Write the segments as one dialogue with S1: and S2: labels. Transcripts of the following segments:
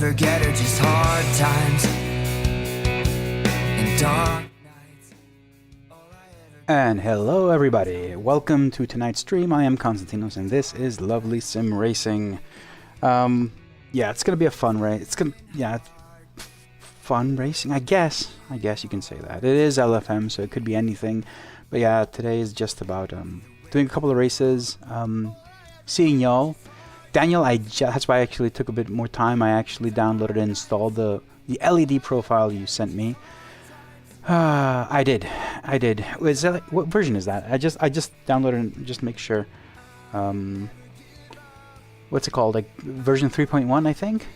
S1: ever get are just hard times and dark nights.
S2: And hello everybody, welcome to tonight's stream. I am Constantinos and this is Lovely Sim Racing. Yeah, it's gonna be a fun race. Fun racing, I guess you can say that. It is LFM, so it could be anything. But yeah, today is just about doing a couple of races, seeing y'all. Daniel, that's why I actually took a bit more time. I actually downloaded and installed the LED profile you sent me. I did. What version is that? I just downloaded and just make sure. What's it called? Like version 3.1, I think.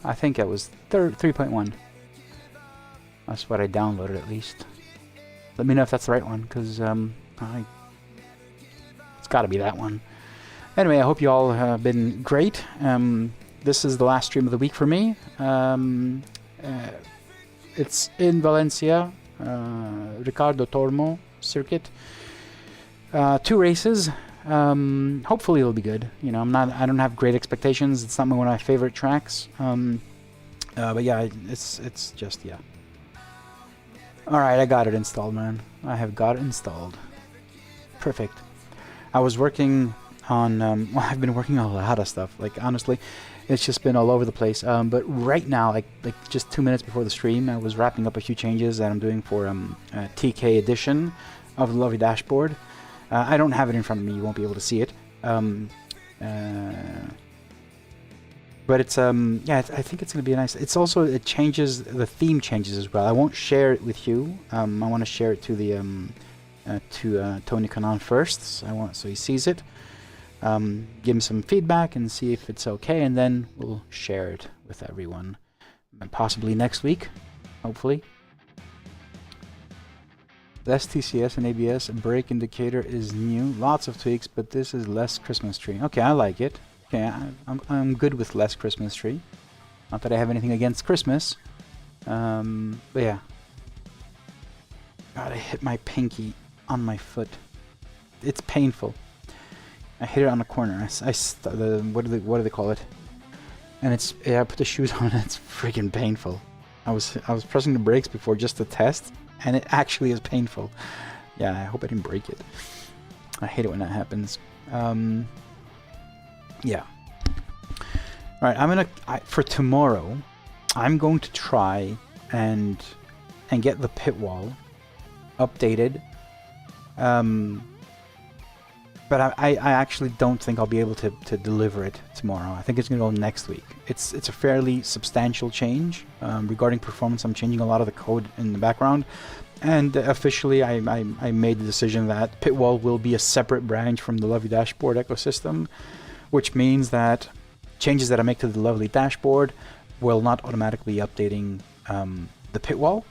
S2: I think it was 3.1. That's what I downloaded at least. Let me know if that's the right one, because it's got to be that one. Anyway, I hope you all have been great. This is the last stream of the week for me. It's in Valencia, Ricardo Tormo circuit. 2 races. Hopefully it'll be good. You know, I don't have great expectations. It's not one of my favorite tracks. But yeah, it's just, yeah. Alright, I got it installed, man. I have got it installed. Perfect. I was working on, well, I've been working on a lot of stuff. Like, honestly, it's just been all over the place. But right now, like just 2 minutes before the stream, I was wrapping up a few changes that I'm doing for TK edition of the lovely dashboard. I don't have it in front of me, you won't be able to see it. But it's, yeah, I think it's going to be nice. It's also, it changes, the theme changes as well. I won't share it with you. I want to share it to the, Tony Canon first, so he sees it. Give him some feedback and see if it's okay, and then we'll share it with everyone. And possibly next week, hopefully. Less TCS and ABS, brake indicator is new. Lots of tweaks, but this is less Christmas tree. Okay, I like it. Okay, I'm good with less Christmas tree. Not that I have anything against Christmas. But yeah. God, I hit my pinky on my foot. It's painful. I hit it on the corner. What do they call it? And it's, yeah, I put the shoes on and it's freaking painful. I was pressing the brakes before just to test, and it actually is painful. Yeah, I hope I didn't break it. I hate it when that happens. Yeah. Alright, for tomorrow, I'm going to try and get the pit wall updated. But I actually don't think I'll be able to deliver it tomorrow. I think it's going to go next week. It's a fairly substantial change. Regarding performance, I'm changing a lot of the code in the background. And officially, I made the decision that pitwall will be a separate branch from the lovely dashboard ecosystem, which means that changes that I make to the lovely dashboard will not automatically be updating the pitwall.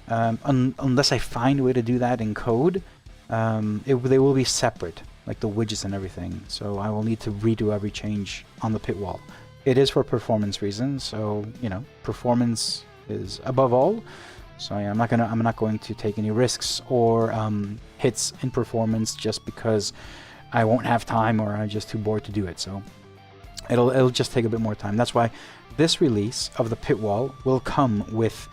S2: Unless I find a way to do that in code, they will be separate, like the widgets and everything. So I will need to redo every change on the pit wall. It is for performance reasons, so you know, performance is above all. So yeah, I'm not going to take any risks or hits in performance just because I won't have time or I'm just too bored to do it. So it'll just take a bit more time. That's why this release of the pit wall will come with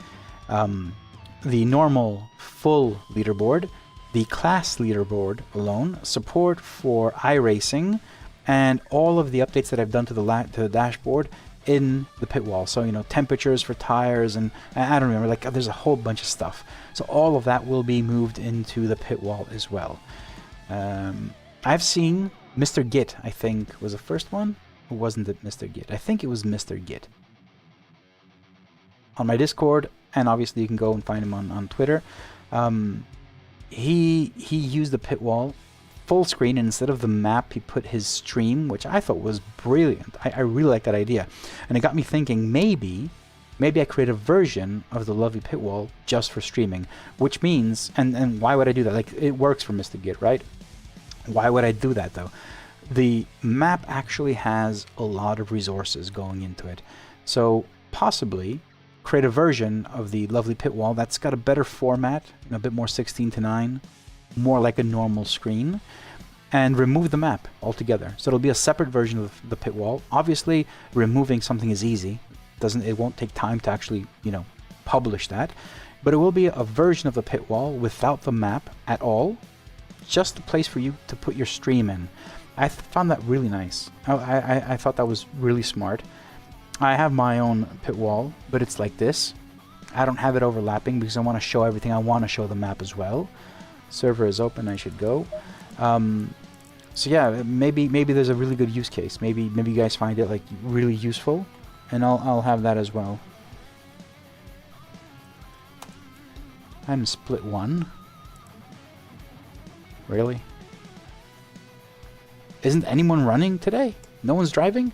S2: the normal full leaderboard, the class leaderboard alone, support for iRacing, and all of the updates that I've done to the dashboard in the pit wall. So, you know, temperatures for tires, and I don't remember, like, there's a whole bunch of stuff. So all of that will be moved into the pit wall as well. I've seen Mr. Git, I think, was the first one. Or wasn't it Mr. Git? I think it was Mr. Git. On my Discord, and obviously you can go and find him on Twitter. He used the pit wall full screen, and instead of the map he put his stream, which I thought was brilliant. I really like that idea, and it got me thinking maybe I create a version of the lovely pit wall just for streaming, which means, and why would I do that? Like, it works for Mr. Git, right? Why would I do that though? The map actually has a lot of resources going into it, so possibly create a version of the lovely pit wall that's got a better format, a bit more 16:9, more like a normal screen, and remove the map altogether. So it'll be a separate version of the pit wall. Obviously, removing something is easy. it won't take time to actually, you know, publish that. But it will be a version of the pit wall without the map at all. Just a place for you to put your stream in. I found that really nice. I thought that was really smart. I have my own pit wall, but it's like this. I don't have it overlapping because I want to show everything. I want to show the map as well. Server is open. I should go. So yeah, maybe there's a really good use case. Maybe you guys find it like really useful, and I'll have that as well. I'm split 1. Really? Isn't anyone running today? No one's driving?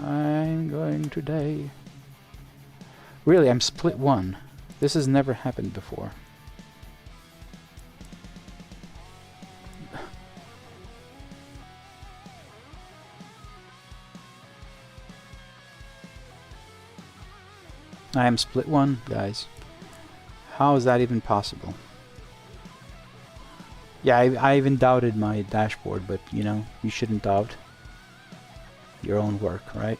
S2: I'm going today. Really, I'm split 1. This has never happened before. I am split 1, guys. How is that even possible? Yeah, I even doubted my dashboard, but you know, you shouldn't doubt your own work, right?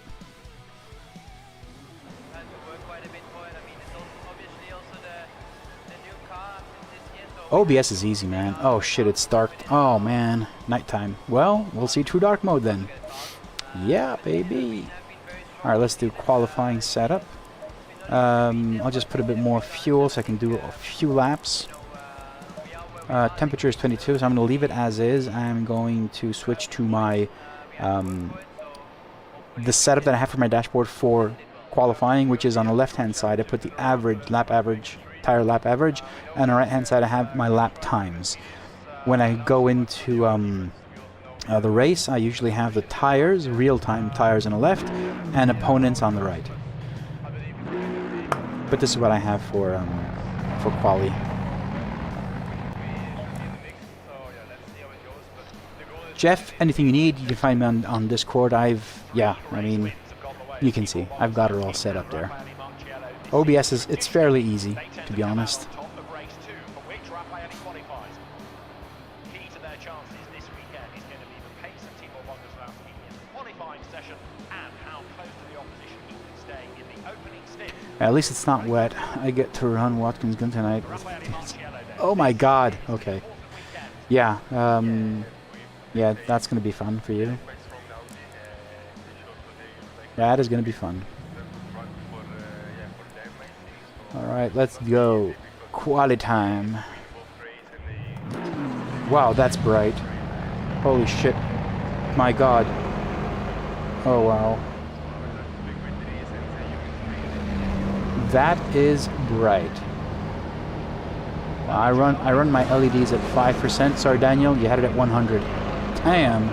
S2: OBS is easy, man. Oh shit, it's dark. Oh man, nighttime. Well, we'll see true dark mode then. Yeah, baby. Alright, let's do qualifying setup. I'll just put a bit more fuel so I can do a few laps. Temperature is 22, so I'm going to leave it as is. I'm going to switch to my the setup that I have for my dashboard for qualifying, which is on the left-hand side. I put the average lap average, tire lap average, and on the right-hand side I have my lap times. When I go into the race, I usually have the tires, real-time tires on the left, and opponents on the right. But this is what I have for quali. Jeff, anything you need, you can find me on Discord. I mean, you can see, I've got it all set up there. OBS it's fairly easy, to be honest. At least it's not wet. I get to run Watkins gun tonight. Oh my god. Okay. Yeah. Yeah, that's gonna be fun for you. That is gonna be fun. Alright, let's go. Quali time. Wow, that's bright. Holy shit. My god. Oh wow. That is bright. I run my LEDs at 5%. Sorry, Daniel, you had it at 100. Damn.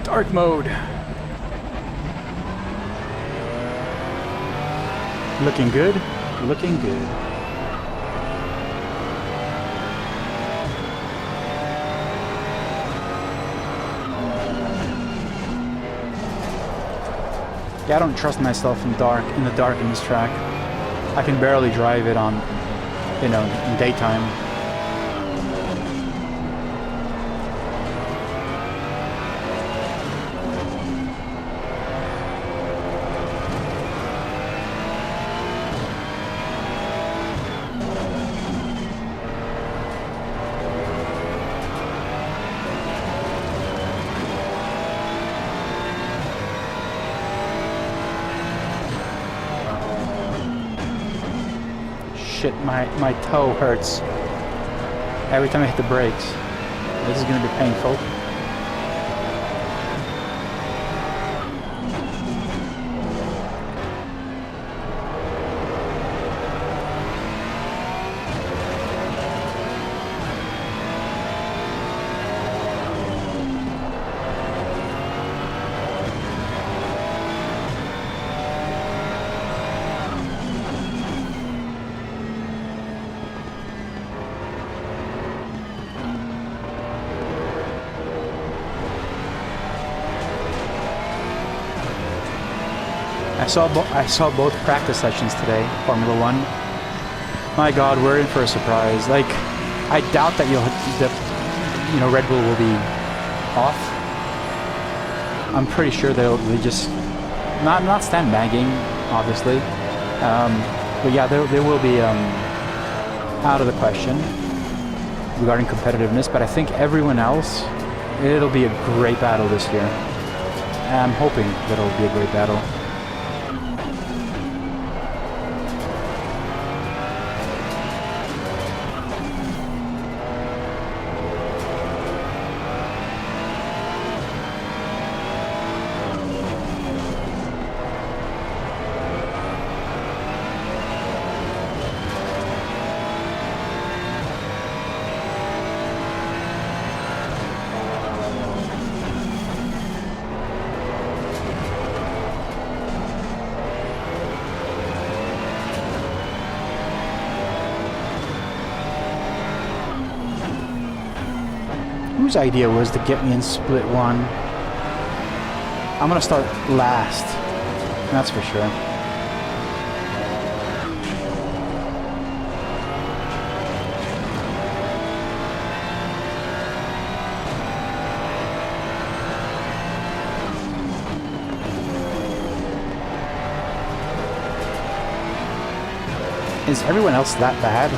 S2: Dark mode. Looking good. Looking good. Yeah, I don't trust myself in the dark in this track. I can barely drive it on, you know, in daytime. Shit, my toe hurts every time I hit the brakes. This is gonna be painful. I saw both practice sessions today, Formula 1. My god, we're in for a surprise. Like, I doubt that Red Bull will be off. I'm pretty sure they just not sandbagging, obviously, but yeah, they will be out of the question regarding competitiveness. But I think everyone else, it'll be a great battle this year. I'm hoping that it'll be a great battle. Whose idea was to get me in split one? I'm gonna start last, that's for sure. Is everyone else that bad?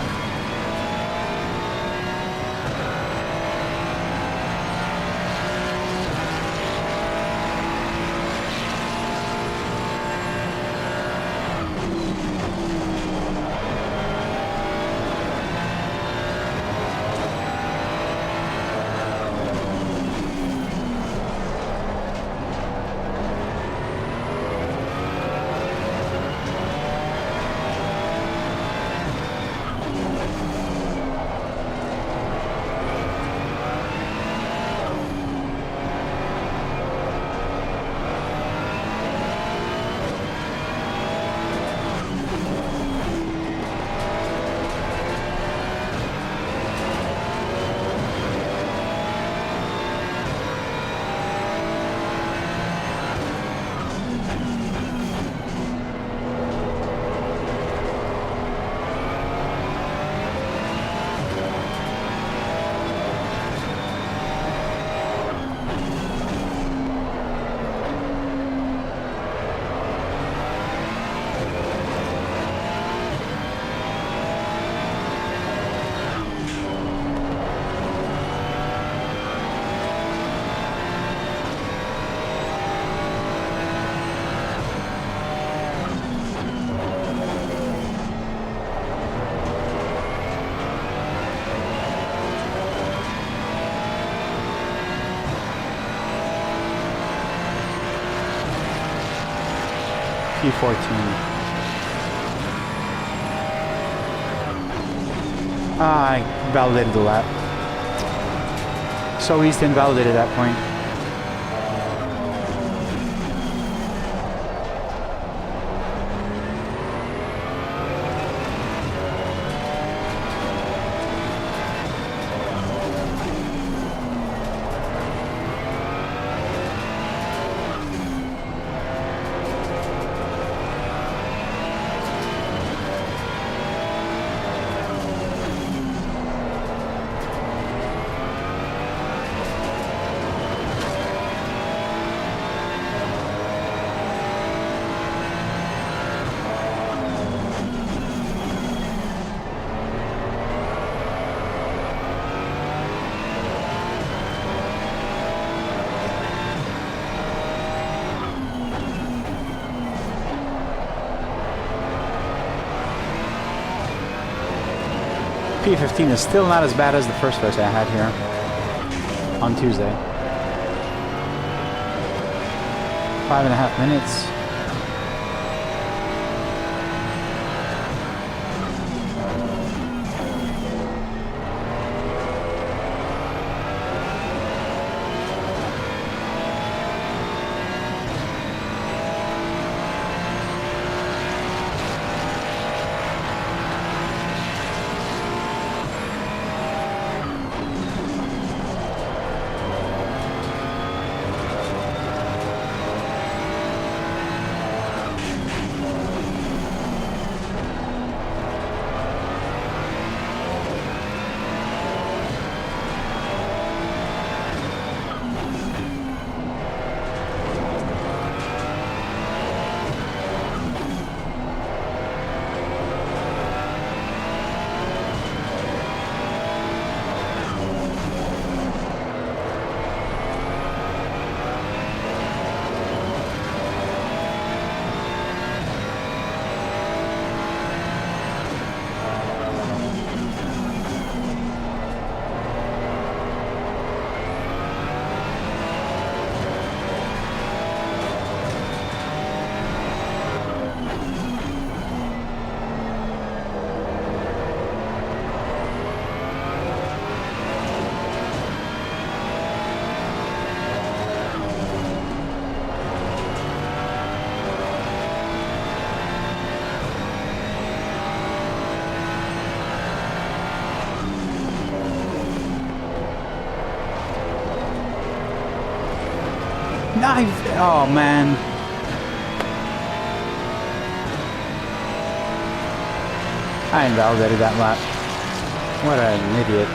S2: P14. I validated the lap. So easy to invalidate at that point. P15 is still not as bad as the first race I had here on Tuesday. 5.5 minutes. Knife! Oh man. I invalidated that lap. What an idiot.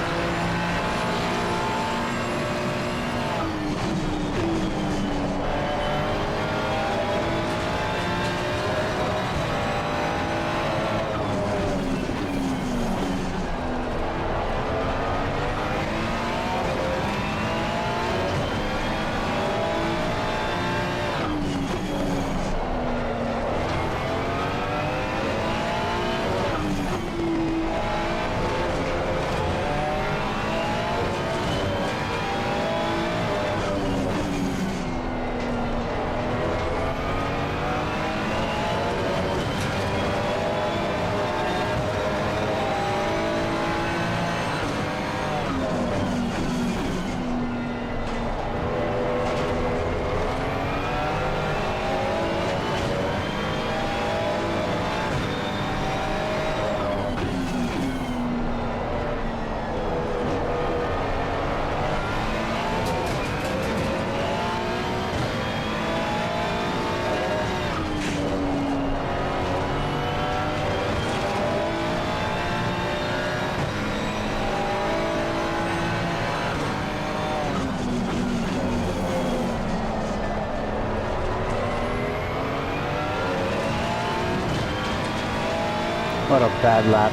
S2: What a bad lap.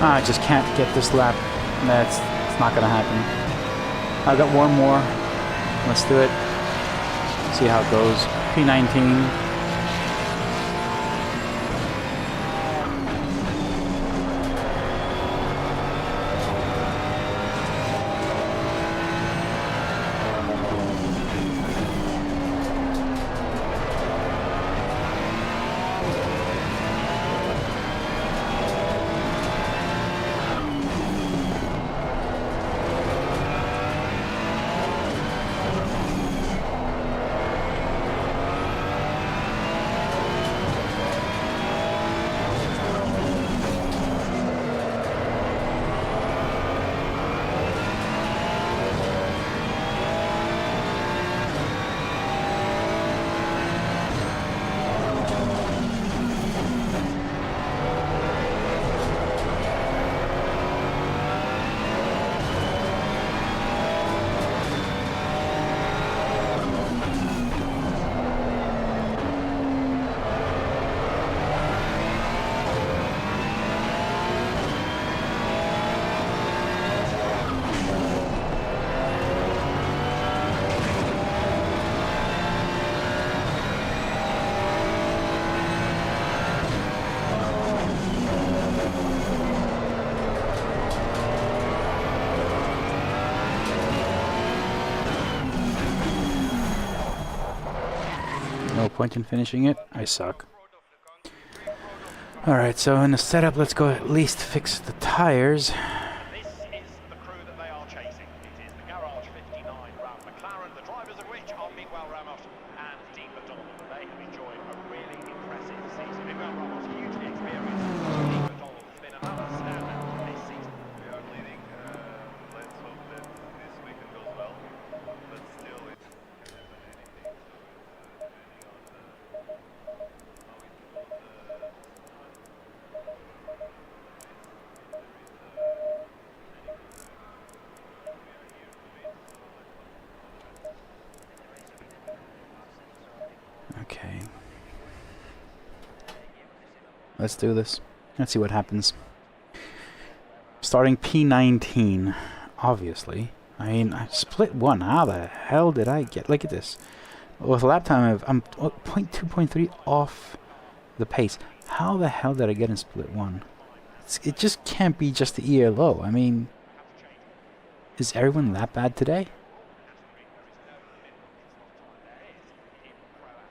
S2: I just can't get this lap. It's not gonna happen. I've got one more. Let's do it. See how it goes. P19. No point in finishing it. I suck. Alright, so in the setup, let's go at least fix the tires.
S3: This is the crew that they are chasing. It is the Garage 59 round McLaren, the drivers of which are Miguel Ramos and Dean McDonald. They have enjoyed a really impressive season. Miguel Ramos, hugely experienced. Dean McDonald has been another standout this season.
S4: We are leading. Let's hope that this weekend goes well. But still, it can happen anything. So depending on how it goes.
S2: Okay. Let's do this. Let's see what happens. Starting P19, obviously. I mean, I split one. How the hell did I get? Look at this. With lap time, I'm 0.2, 0.3 off the pace. How the hell did I get in split one? It just can't be just the ELO. I mean, is everyone that bad today?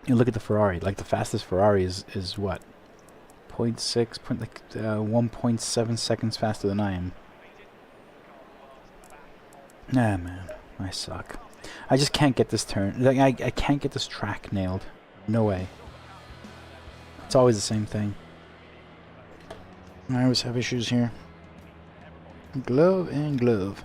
S2: You look at the Ferrari. Like the fastest Ferrari is what? 0.6, 1.7 seconds faster than I am. Ah, man, I suck. I just can't get this turn. Like, I can't get this track nailed. No way. It's always the same thing. I always have issues here. Glove and glove.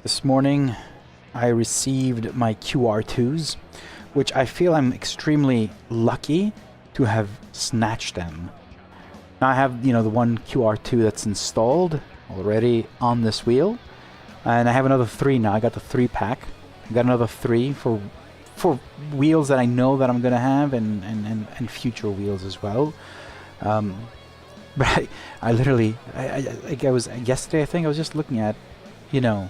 S2: This morning I received my QR2s, which I feel I'm extremely lucky to have snatched them. Now I have, you know, the one QR2 that's installed already on this wheel, and I have another 3 now. I got the 3-pack. I got another 3 for wheels that I know that I'm gonna have, and future wheels as well. But I literally, like I was yesterday, I think I was just looking at, you know,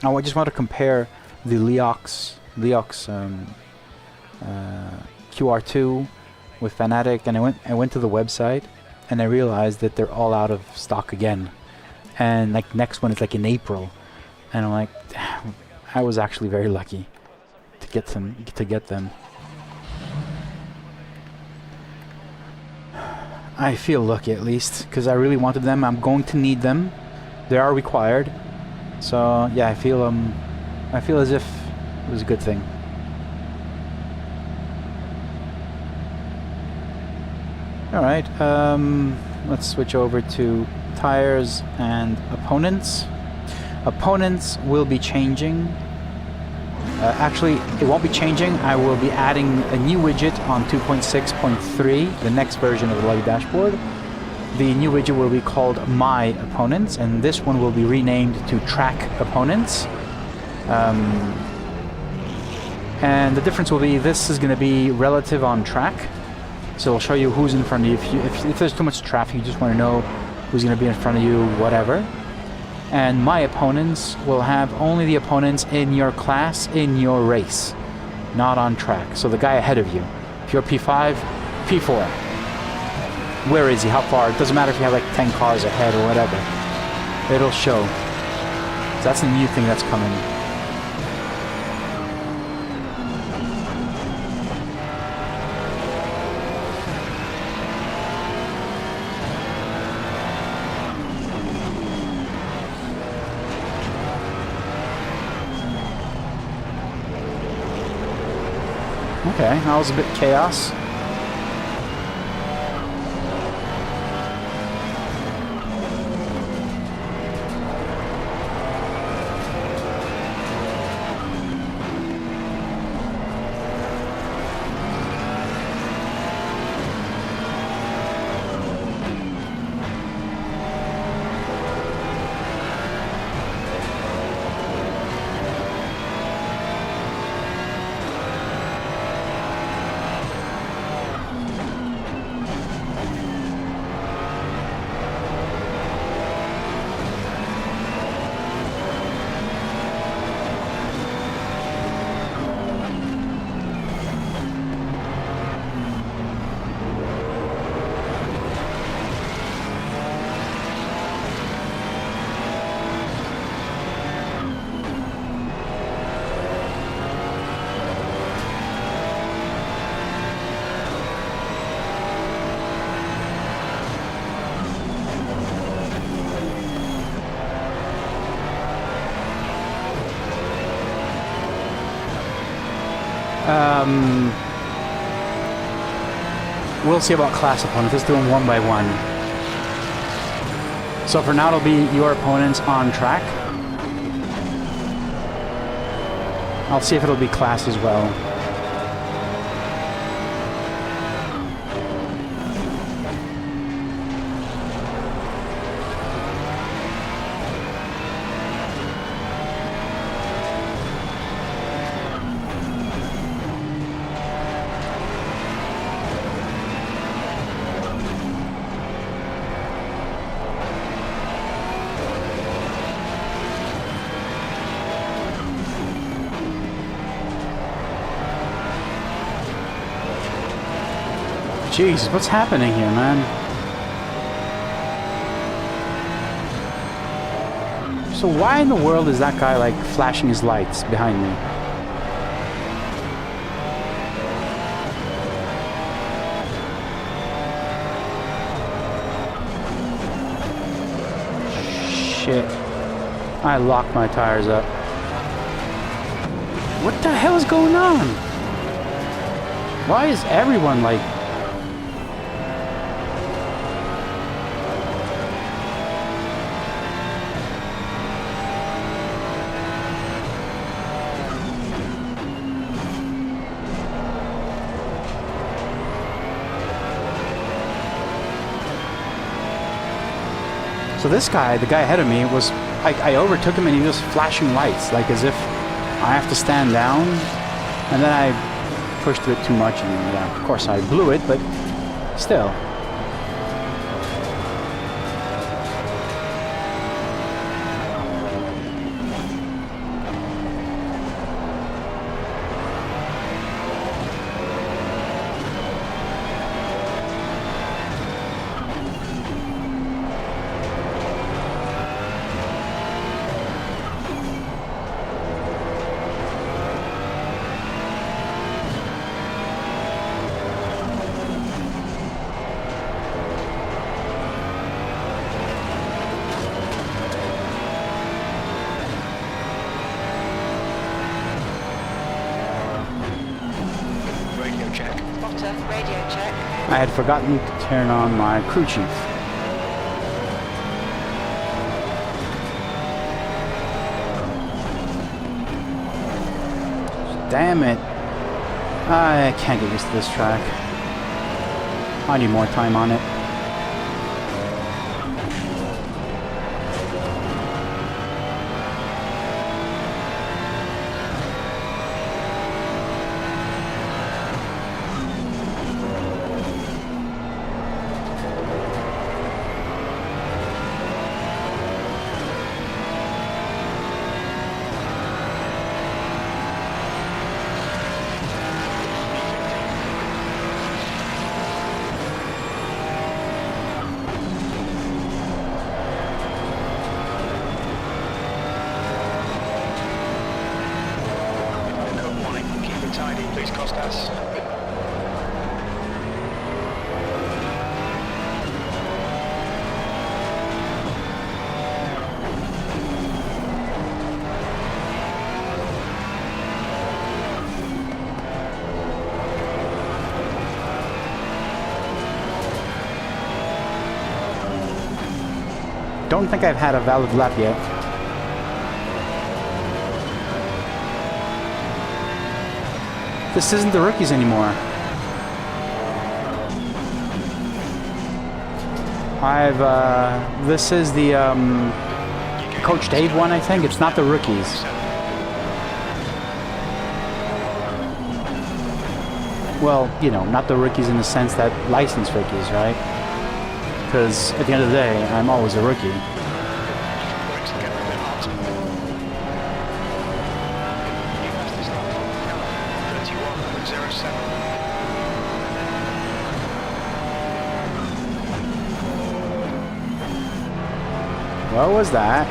S2: I just want to compare the Leox QR2 with Fanatec, and I went to the website and I realized that they're all out of stock again, and like next one is like in April, and I'm like, I was actually very lucky to get them. I feel lucky, at least, because I really wanted them. I'm going to need them. They are required. So yeah, I feel as if it was a good thing. All right, let's switch over to tires and opponents. Opponents will be changing. Actually, it won't be changing. I will be adding a new widget on 2.6.3, the next version of the Lobby dashboard. The new widget will be called My Opponents, and this one will be renamed to Track Opponents. And the difference will be, this is going to be relative on track. So it'll show you who's in front of you. If there's too much traffic, you just want to know who's going to be in front of you, whatever. And My Opponents will have only the opponents in your class, in your race, not on track. So the guy ahead of you. If you're P5, P4. Where is he? How far? It doesn't matter if you have like 10 cars ahead or whatever. It'll show. So that's the new thing that's coming. Okay, that was a bit chaos. We'll see about class opponents. Let's do them one by one. So for now, it'll be your opponents on track. I'll see if it'll be class as well. Jeez, what's happening here, man? So why in the world is that guy, like, flashing his lights behind me? Shit. I locked my tires up. What the hell is going on? Why is everyone, like... So this guy, the guy ahead of me, was... I overtook him and he was flashing lights, like as if I have to stand down. And then I pushed a bit too much and, yeah, of course I blew it, but still. I had forgotten to turn on my crew chief. Damn it. I can't get used to this track. I need more time on it. Don't think I've had a valid lap yet. This isn't the rookies anymore. This is the Coach Dave one, I think. It's not the rookies. Well, you know, not the rookies in the sense that licensed rookies, right? Because at the end of the day, I'm always a rookie. What was that?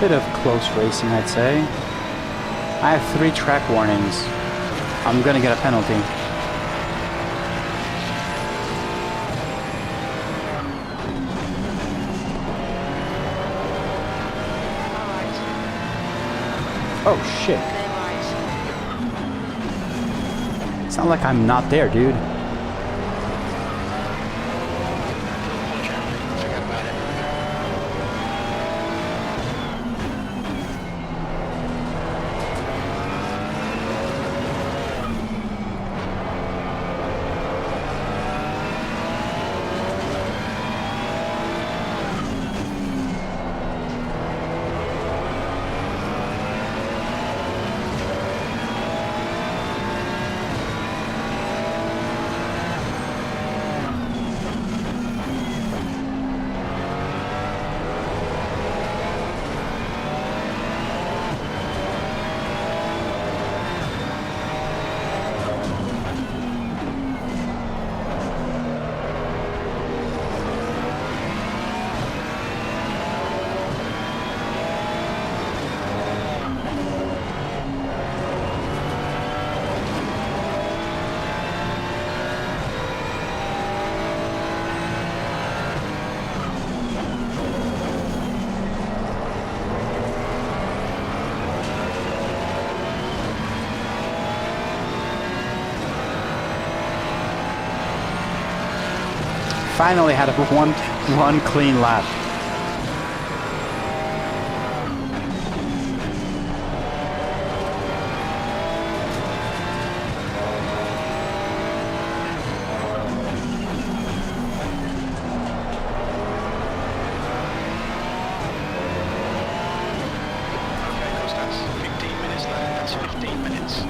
S2: bit of close racing, I'd say. I have 3 track warnings. I'm gonna get a penalty. Oh shit. It's not like I'm not there, dude. Finally had one clean lap.
S5: Okay, Constance, 15 minutes left. That's 15 minutes.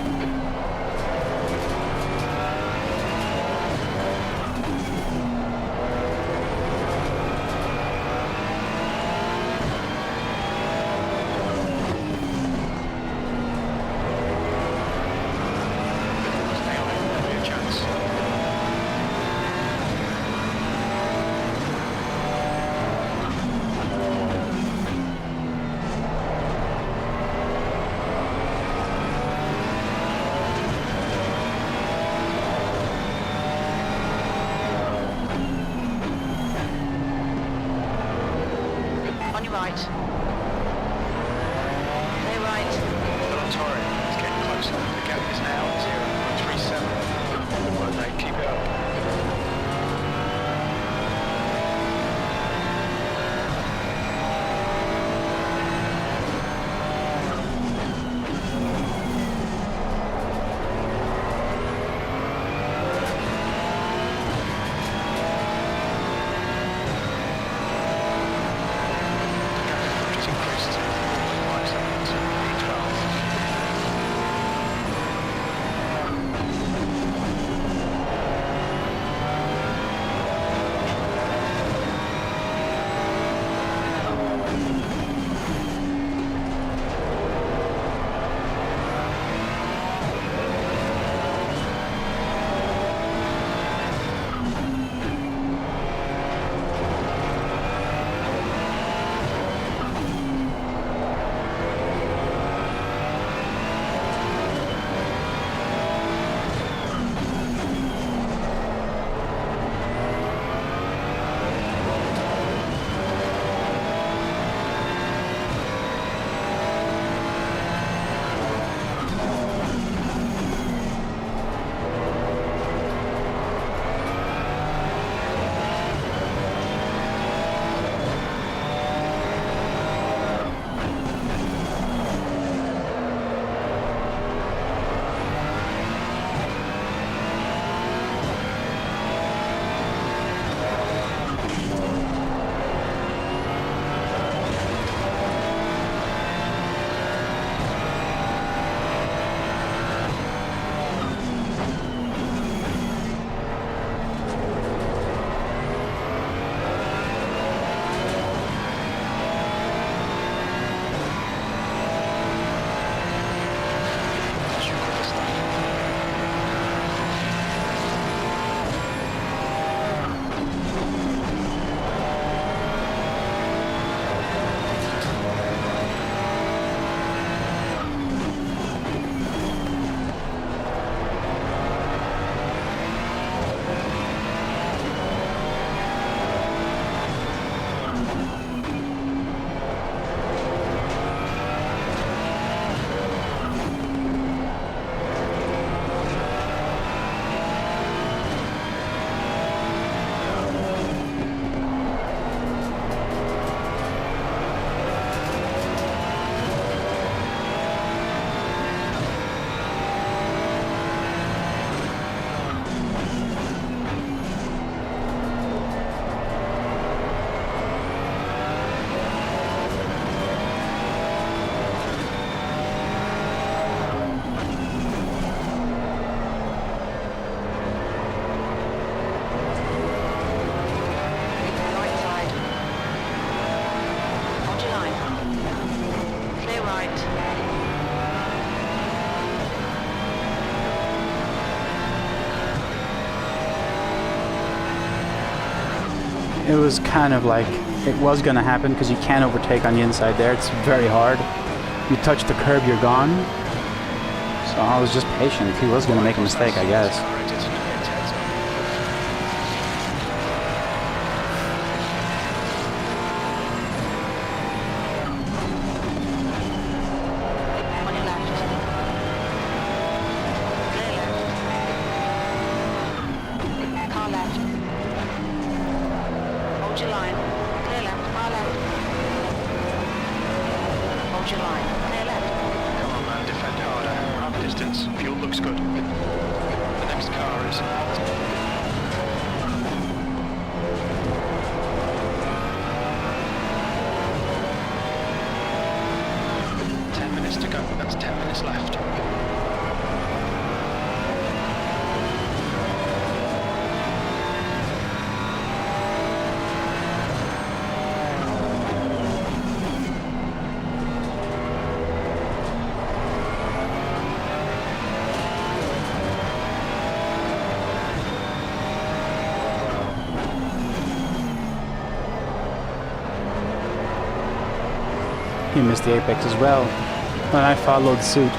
S2: it was kind of like it was going to happen because you can't overtake on the inside there. It's very hard. You touch the curb, you're gone. So I was just patient. He was going to make a mistake, I guess. He missed the apex as well, and I followed suit.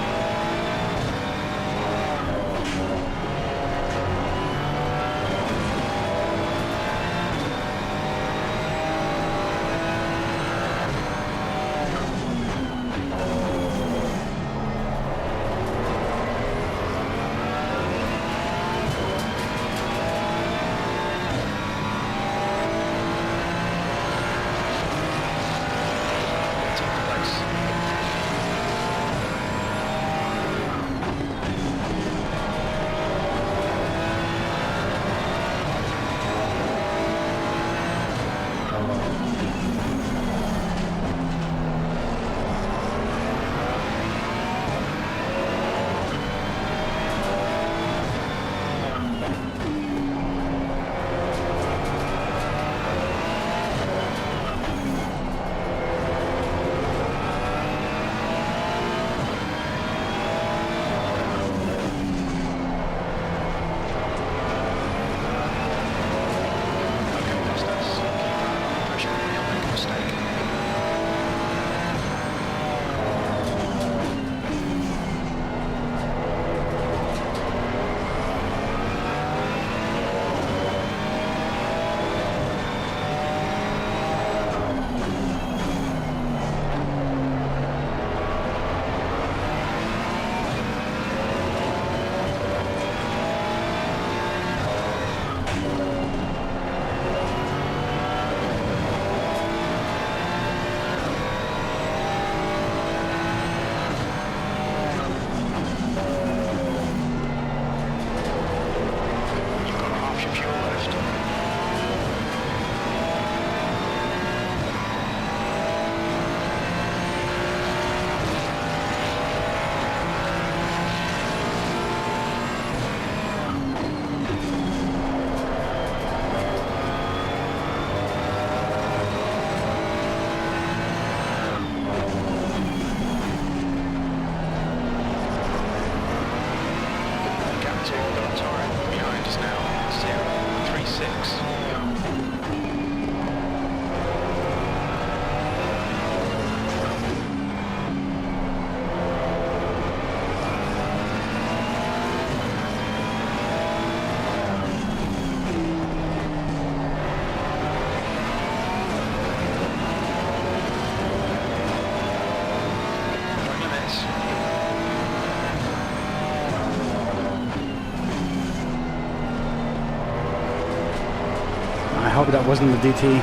S2: I hope that wasn't the DT.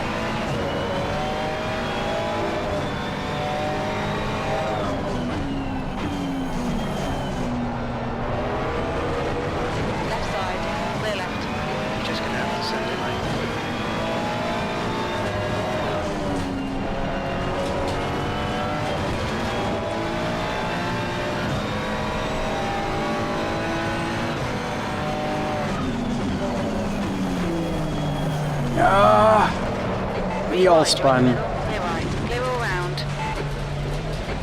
S2: We all spun.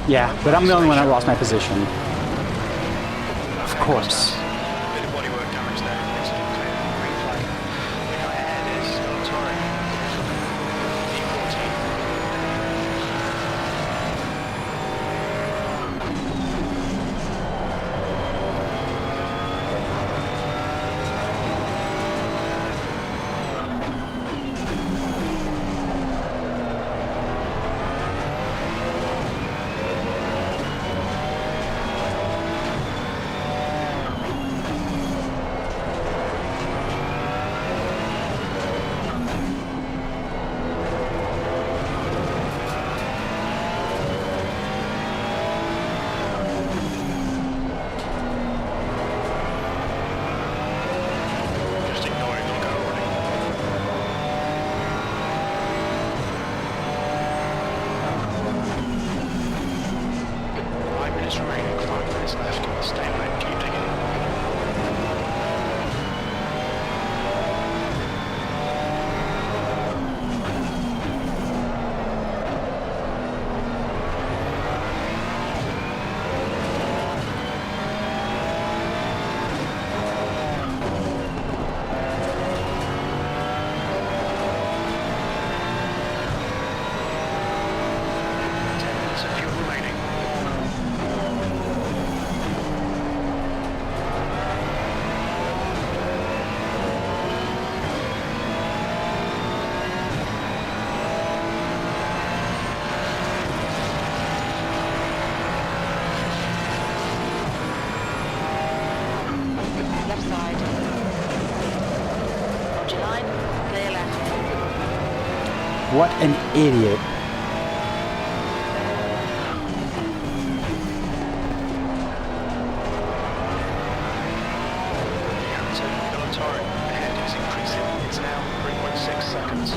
S2: Yeah, but I'm the only one that lost my position. Of course.
S5: Bit of bodywork damage there. It's all clear. Green flag. We got ahead is Tormo. Stay on it, keep digging.
S6: Left side. Hold your line. Clear left.
S2: What an idiot.
S5: Military ahead is increasing. It's now 3.6 seconds.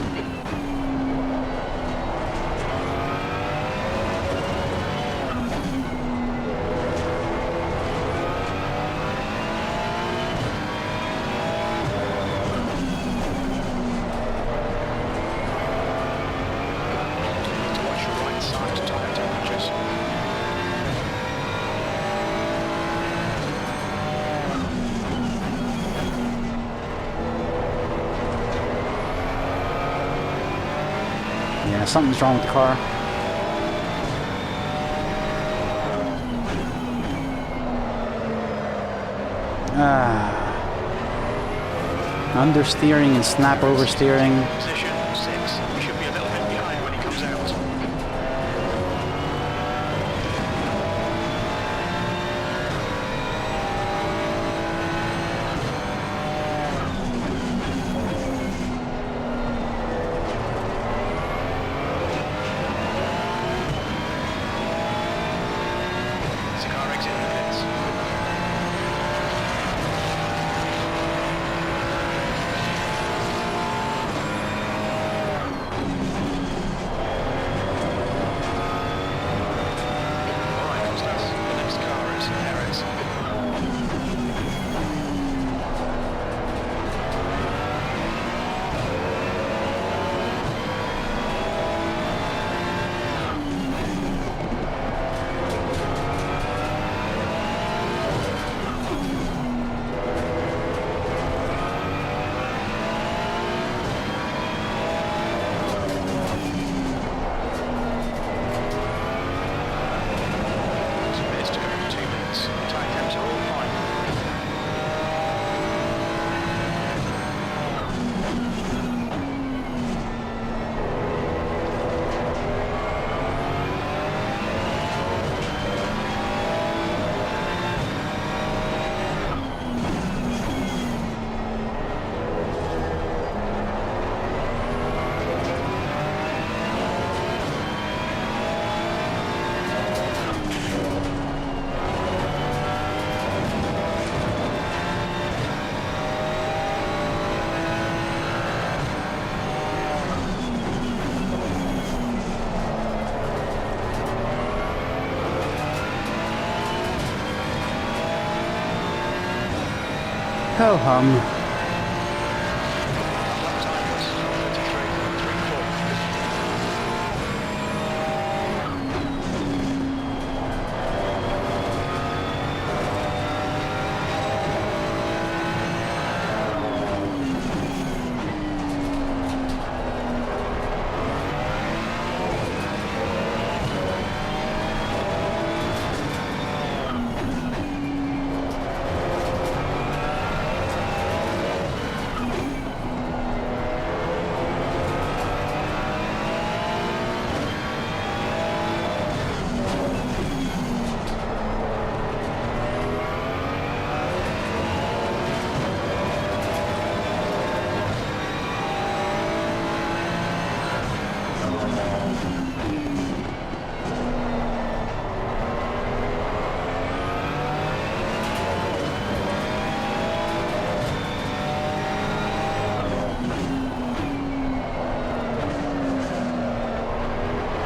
S5: To watch your right side tyre temperatures.
S2: Yeah, something's wrong with the car. Understeering and snap oversteering.
S5: Position 6. We should be a little bit behind when he comes out. Cigar exit in minutes. Alright, Constance. The next car is Perez. Minutes to go, 2 minutes. Tyre temps are all fine.
S2: Ho hum.
S5: Lap time was 33.34.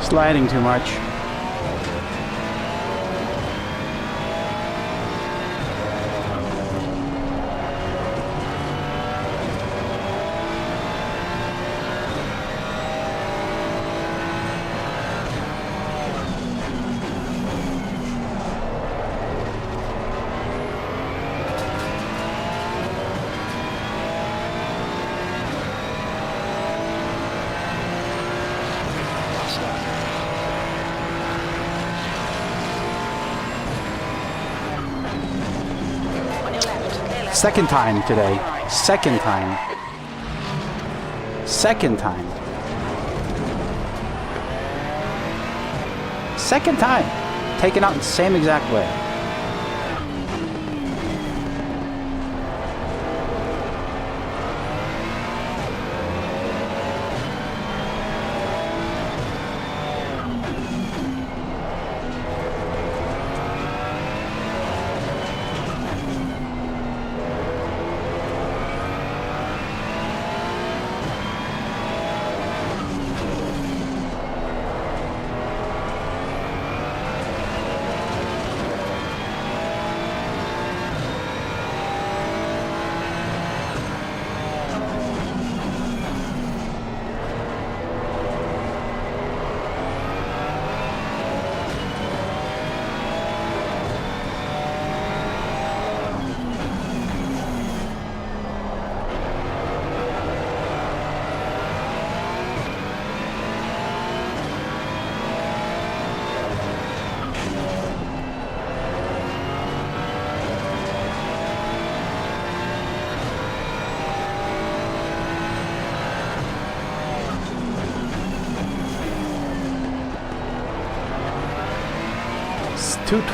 S2: Sliding too much. Second time today. Second time. Second time. Second time. Taken out in the same exact way.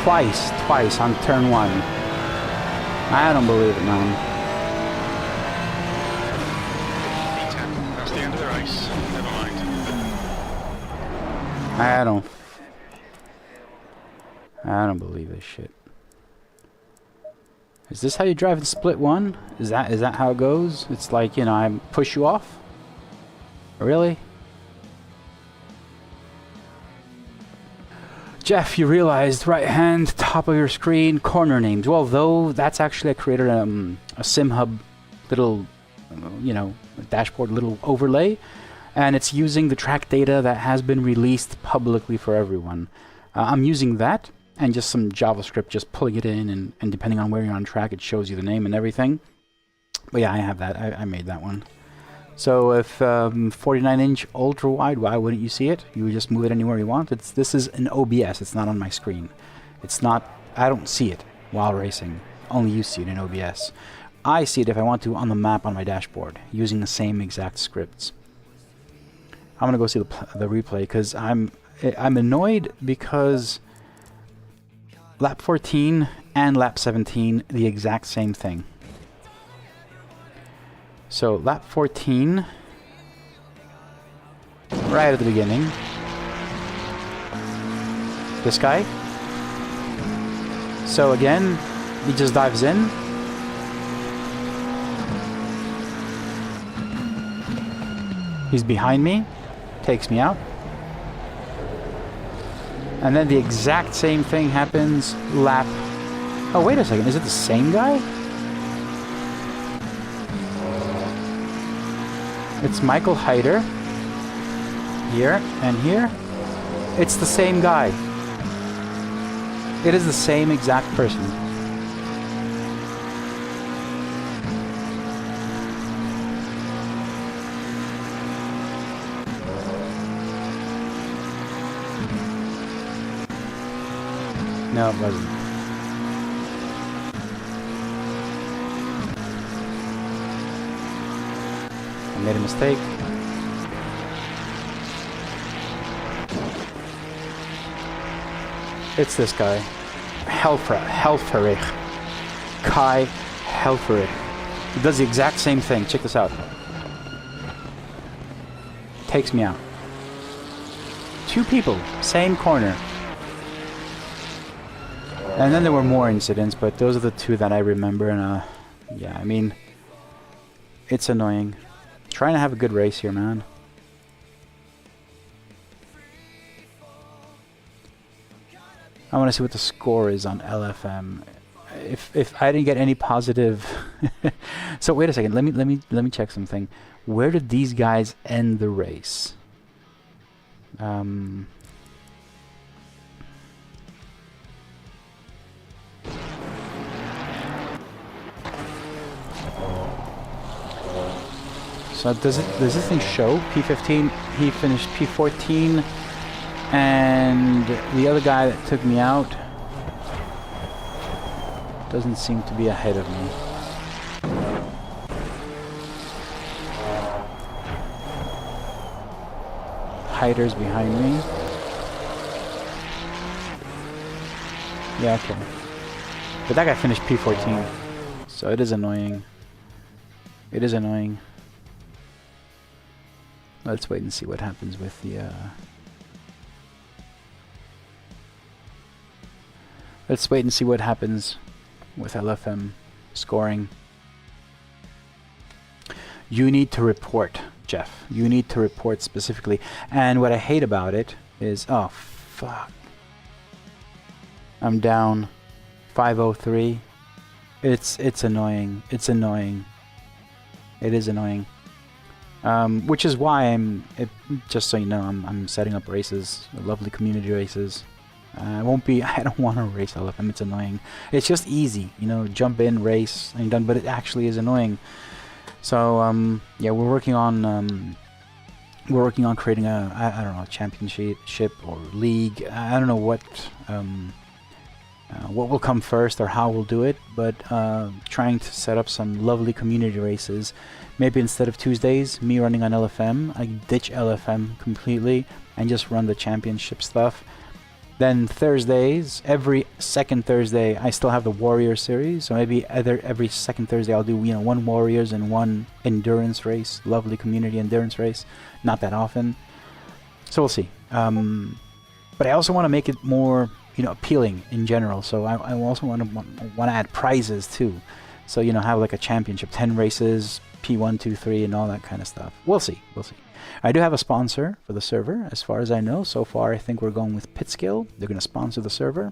S2: Twice on turn 1. I don't believe it, man.
S5: D10, that's the end of the race. Never mind.
S2: I don't believe this shit. Is this how you drive in split 1? Is that how it goes? It's like, you know, I push you off? Really? Jeff, you realized right hand, top of your screen, corner names. Well, though, that's actually I created a SimHub little, you know, dashboard little overlay, and it's using the track data that has been released publicly for everyone. I'm using that and just some JavaScript, just pulling it in, and depending on where you're on track, it shows you the name and everything. But yeah, I have that. I made that one. So if 49-inch ultra wide, why wouldn't you see it? You would just move it anywhere you want. This is an OBS. It's not on my screen. It's not. I don't see it while racing. Only you see it in OBS. I see it if I want to on the map on my dashboard using the same exact scripts. I'm gonna go see the replay because I'm annoyed because lap 14 and lap 17 the exact same thing. So lap 14, right at the beginning, this guy. So again, he just dives in. He's behind me, takes me out. And then the exact same thing happens lap... Oh, wait a second, is it the same guy? It's Michael Heider, here and here. It's the same guy. It is the same exact person. No, it wasn't. Made a mistake. It's this guy. Helferich. Kai Helferich. He does the exact same thing. Check this out. Takes me out. 2 people, same corner. And then there were more incidents, but those are the 2 that I remember, and yeah, I mean, it's annoying. Trying to have a good race here, man. I want to see what the score is on LFM. If I didn't get any positive... So wait a second, let me check something. Where did these guys end the race? So does this thing show P15? He finished P14, and the other guy that took me out doesn't seem to be ahead of me. Titers behind me. Yeah, okay. But that guy finished P14. So it is annoying. It is annoying. Let's wait and see what happens with the... Let's wait and see what happens with LFM scoring. You need to report, Jeff. You need to report specifically. And what I hate about it is... Oh, fuck. I'm down 503. It's annoying. It's annoying. It is annoying. Which is why just so you know, I'm setting up races, lovely community races. I don't want to race LFM, it's annoying. It's just easy, you know, jump in, race, and done, but it actually is annoying. So, yeah, we're working on creating I don't know, championship or league. I don't know what will come first or how we'll do it, but trying to set up some lovely community races. Maybe instead of Tuesdays, me running on LFM, I ditch LFM completely and just run the championship stuff. Then Thursdays, every second Thursday, I still have the Warrior series. So maybe every second Thursday I'll do, you know, one Warriors and one endurance race, lovely community endurance race. Not that often, so we'll see. But I also want to make it more, you know, appealing in general. So I also want to add prizes too. So, you know, have like a championship, 10 races, P1, 2, 3, and all that kind of stuff. We'll see. We'll see. I do have a sponsor for the server, as far as I know. So far, I think we're going with Pitskill. They're going to sponsor the server.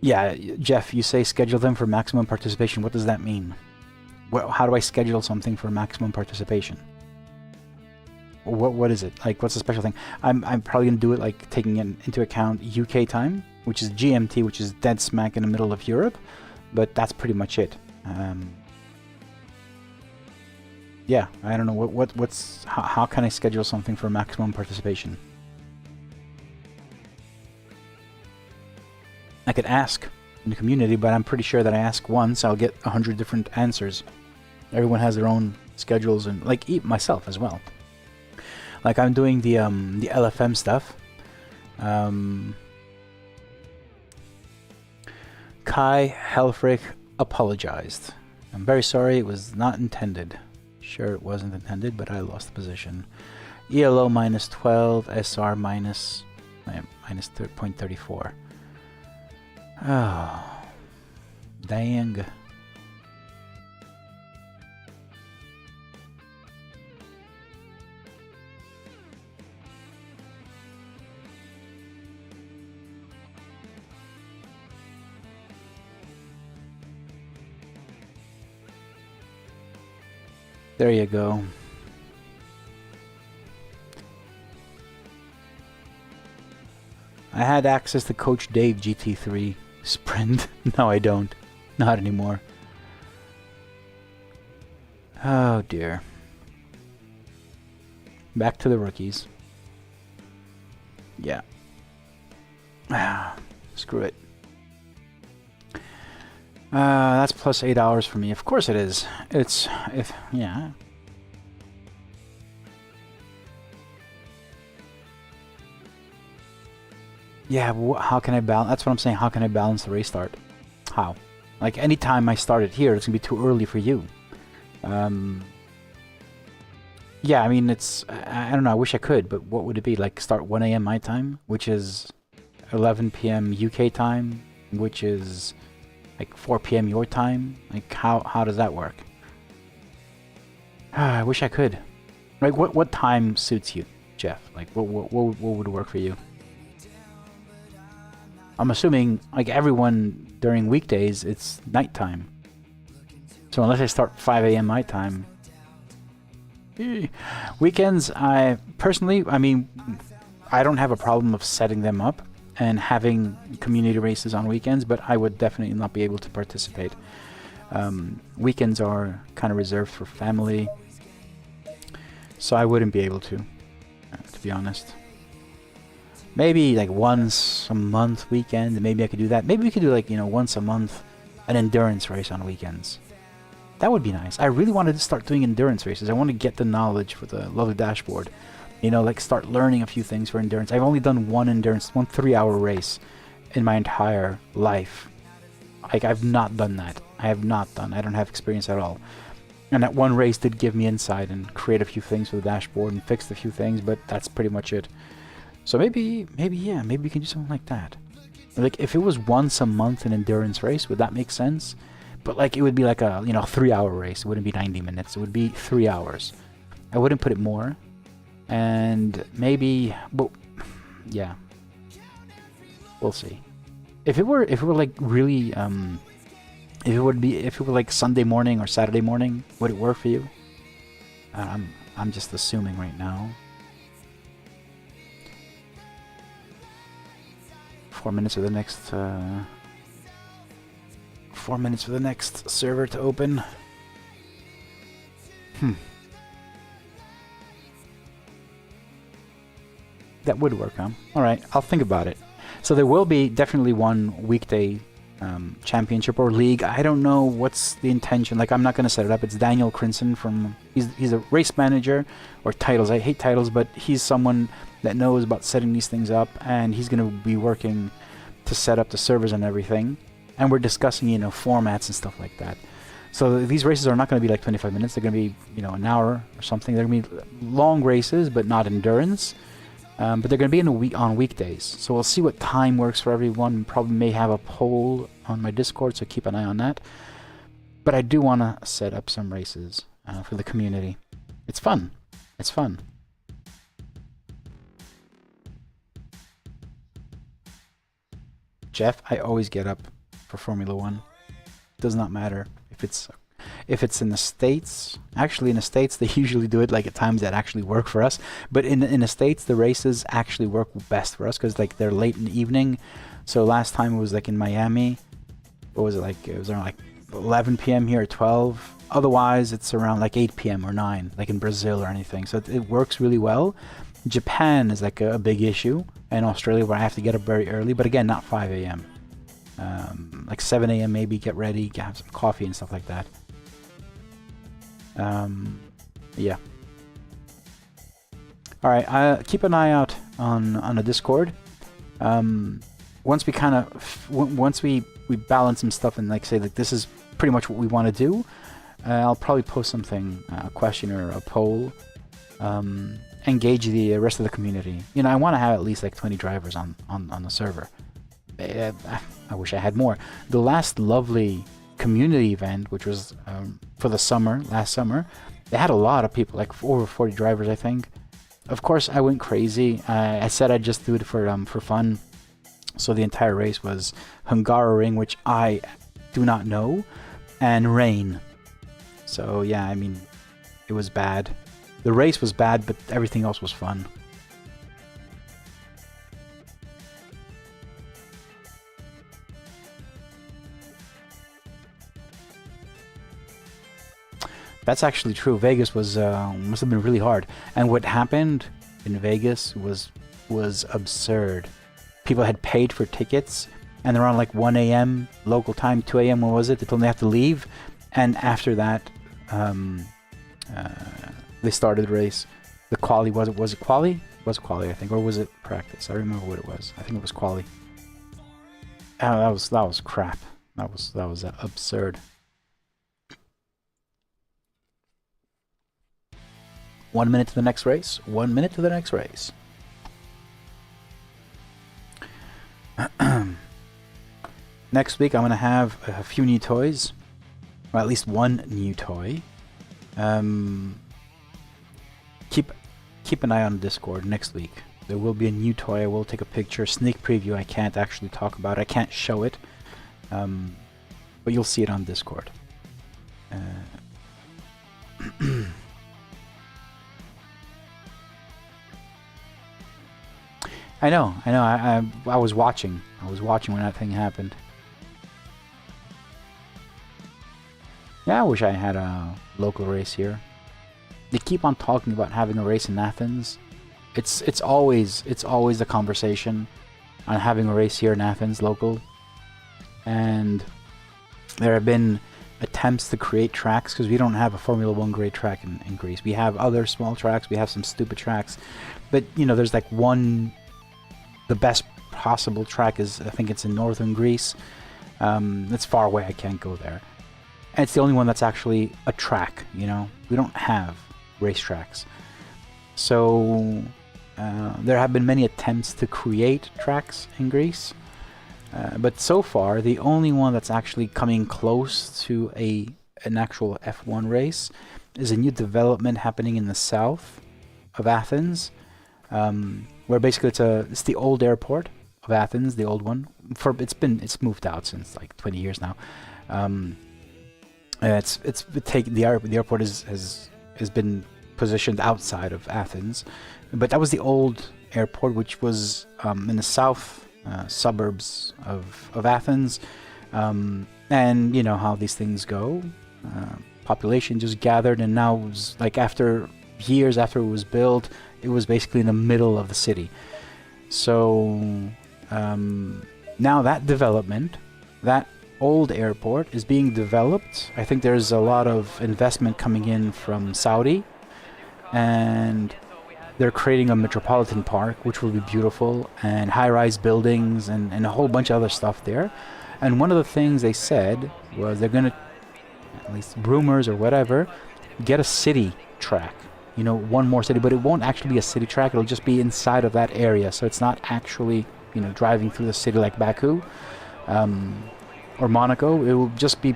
S2: Yeah, Jeff, you say schedule them for maximum participation. What does that mean? Well, how do I schedule something for maximum participation? What is it? Like, what's the special thing? I'm probably going to do it like taking into account UK time, which is GMT, which is dead smack in the middle of Europe. But that's pretty much it. Yeah, I don't know how can I schedule something for maximum participation? I could ask in the community, but I'm pretty sure that I ask once, I'll get 100 different answers. Everyone has their own schedules, and like myself as well. Like I'm doing the LFM stuff. Kai Helfrich apologized. I'm very sorry, it was not intended. Sure, it wasn't intended, but I lost the position. ELO minus 12, SR minus 0.34. Oh, dang. There you go. I had access to Coach Dave GT3 Sprint. No, I don't. Not anymore. Oh dear. Back to the rookies. Yeah. Screw it. That's plus 8 hours for me. Of course it is. Yeah. Yeah, how can I balance? That's what I'm saying. How can I balance the race start? How? Like, anytime I start it here, it's gonna be too early for you. Yeah, I mean, I don't know, I wish I could, but what would it be? Like, start 1 AM my time, which is 11 PM UK time, which is like 4 PM your time? Like, how does that work? I wish I could. Like, what time suits you, Jeff? Like, what would work for you? I'm assuming, like, everyone during weekdays, it's nighttime. So unless I start 5 AM my time. Weekends, I mean, I don't have a problem of setting them up and having community races on weekends, but I would definitely not be able to participate. Weekends are kind of reserved for family, so I wouldn't be able to be honest. Maybe like once a month weekend, maybe I could do that. Maybe we could do, like, you know, once a month an endurance race on weekends. That would be nice. I really wanted to start doing endurance races. I want to get the knowledge for the lovely dashboard. You know, like start learning a few things for endurance. I've only done one 3-hour race in my entire life. Like, I've not done that. I don't have experience at all. And that one race did give me insight and create a few things for the dashboard and fixed a few things, but that's pretty much it. So maybe we can do something like that. Like, if it was once a month an endurance race, would that make sense? But like, it would be like a 3-hour race. It wouldn't be 90 minutes. It would be 3 hours. I wouldn't put it more. And maybe, well, yeah, we'll see. If it were like really, if it were like Sunday morning or Saturday morning, would it work for you? I'm just assuming right now. 4 minutes for the next 4 minutes for the next server to open. That would work, huh? Alright, I'll think about it. So there will be definitely one weekday championship or league. I don't know what's the intention. Like, I'm not going to set it up. It's Daniel Crinson from... He's a race manager, or titles. I hate titles, but he's someone that knows about setting these things up, and he's going to be working to set up the servers and everything. And we're discussing, formats and stuff like that. So these races are not going to be like 25 minutes. They're going to be, an hour or something. They're going to be long races, but not endurance. But they're going to be on weekdays. So we'll see what time works for everyone. Probably may have a poll on my Discord, so keep an eye on that. But I do want to set up some races for the community. It's fun. It's fun. Jeff, I always get up for Formula 1. Does not matter if it's in the States. Actually, in the States, they usually do it like at times that actually work for us. But in the States, the races actually work best for us because like they're late in the evening. So last time it was like in Miami. What was it like? It was around like 11 p.m. here, or 12. Otherwise, it's around like 8 p.m. or 9, like in Brazil or anything. So it works really well. Japan is like a big issue, and Australia where I have to get up very early. But again, not 5 a.m. Like 7 a.m. maybe, get ready, have some coffee and stuff like that. Yeah. Alright, keep an eye out on the Discord. Once we kind of, once we balance some stuff and like say like this is pretty much what we want to do, I'll probably post something, a question or a poll, engage the rest of the community. I want to have at least like 20 drivers on the server. I wish I had more. The last lovely community event, which was for the summer, last summer, they had a lot of people, like over 40 drivers, I think. Of course, I went crazy. I said I'd just do it for fun. So the entire race was Hungaroring, which I do not know, and rain. So yeah, I mean, it was bad. The race was bad, but everything else was fun. That's actually true. Vegas was must have been really hard. And what happened in Vegas was absurd. People had paid for tickets, and around like 1 a.m. local time, 2 a.m. What was it? They told them they have to leave, and after that, they started the race. The quali was it quali? It was quali, I think, or was it practice? I remember what it was. I think it was quali. That was crap. That was absurd. 1 minute to the next race. 1 minute to the next race. Next week I'm gonna have a few new toys, or at least one new toy. Keep an eye on Discord next week. There will be a new toy. I will take a picture, sneak preview. I can't actually talk about it. I can't show it, but you'll see it on Discord. I know. I was watching. I was watching when that thing happened. Yeah, I wish I had a local race here. They keep on talking about having a race in Athens. It's always the conversation on having a race here in Athens, local. And there have been attempts to create tracks, because we don't have a Formula 1 grade track in Greece. We have other small tracks, we have some stupid tracks, but you know, there's like one, the best possible track is, I think it's in northern Greece. It's far away, I can't go there. And it's the only one that's actually a track, you know. We don't have racetracks. So there have been many attempts to create tracks in Greece. But so far, the only one that's actually coming close to an actual F1 race is a new development happening in the south of Athens, where basically it's the old airport of Athens, the old one. It's moved out since like 20 years now. The airport has been positioned outside of Athens, but that was the old airport, which was in the south suburbs of Athens, and you know how these things go. Population just gathered, and now it was like after years after it was built, it was basically in the middle of the city. So now that development, that old airport is being developed. I think there's a lot of investment coming in from Saudi, and they're creating a metropolitan park, which will be beautiful, and high-rise buildings and a whole bunch of other stuff there. And one of the things they said was they're going to, at least rumors or whatever, get a city track. You know, one more city, but it won't actually be a city track. It'll just be inside of that area. So it's not actually, you know, driving through the city like Baku or Monaco. It will just be,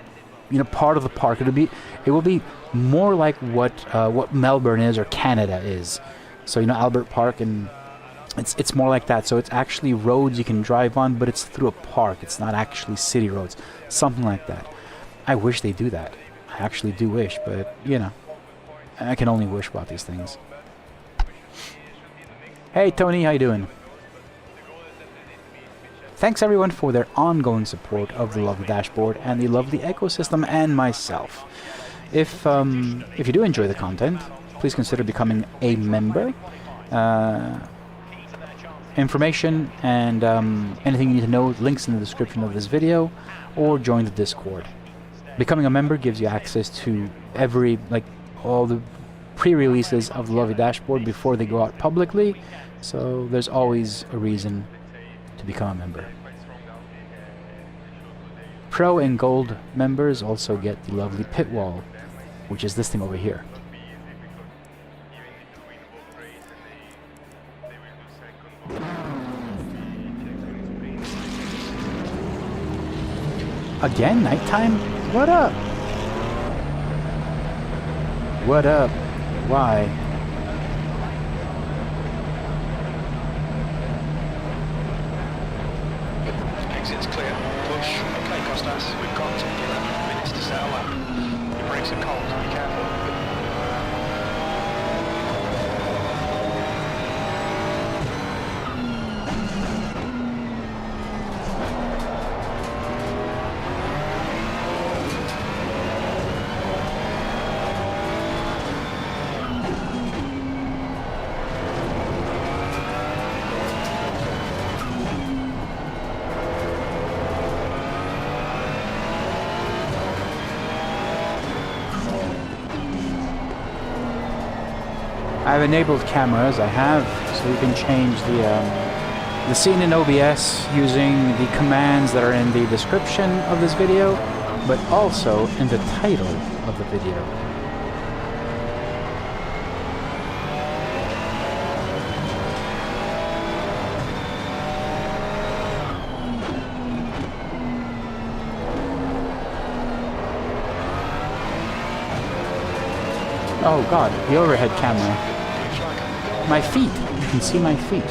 S2: you know, part of the park. It will be more like what Melbourne is or Canada is. So, you know, Albert Park, and it's more like that. So it's actually roads you can drive on, but it's through a park. It's not actually city roads. Something like that. I wish they do that. I actually do wish, but, you know, I can only wish about these things. Hey, Tony, how you doing? Thanks, everyone, for their ongoing support of the lovely dashboard and the lovely ecosystem and myself. If you do enjoy the content, please consider becoming a member. Information and anything you need to know, links in the description of this video, or join the Discord. Becoming a member gives you access to all the pre-releases of the lovely dashboard before they go out publicly, so there's always a reason to become a member. Pro and Gold members also get the lovely pitwall, which is this thing over here. Again, nighttime? What up? What up? Why?
S5: Exit's clear. Push. Okay, Costas. We've got 11 minutes to settle up. Your brakes are cold. Be careful.
S2: I've enabled cameras, so you can change the scene in OBS using the commands that are in the description of this video, but also in the title of the video. Oh god, the overhead camera. My feet! You can see my feet.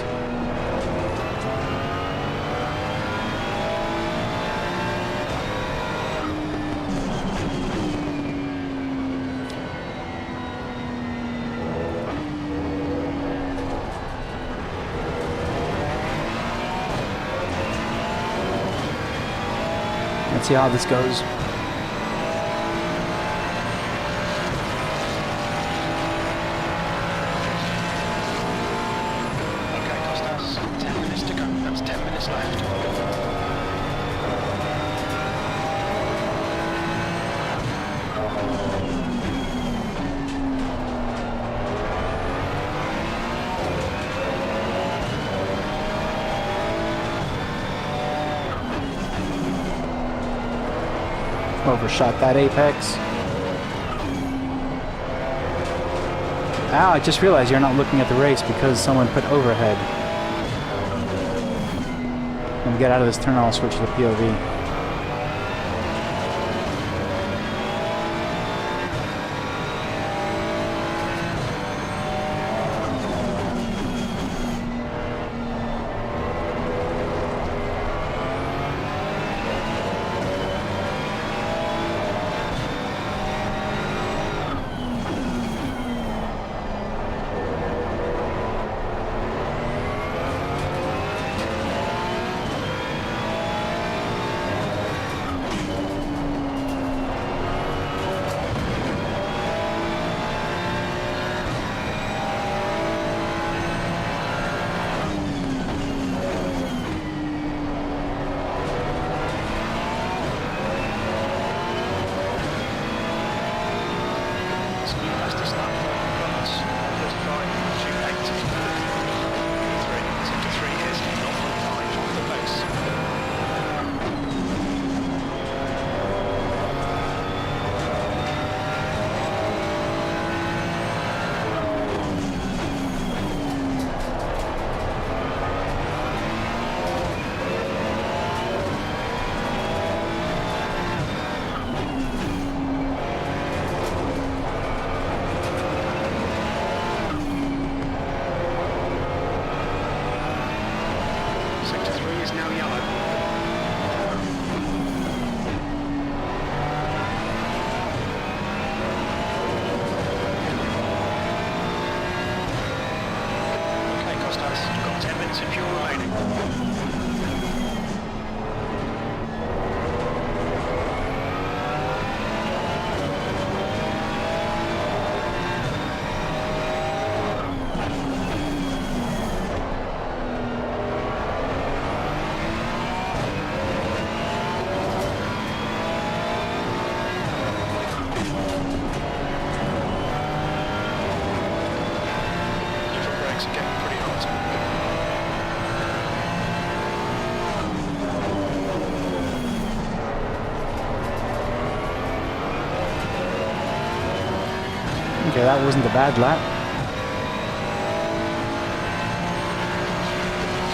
S2: Let's see how this goes. Overshot that apex. Ow, I just realized you're not looking at the race because someone put overhead. When we get out of this turn, I'll switch to the POV. Okay, that wasn't a bad lap.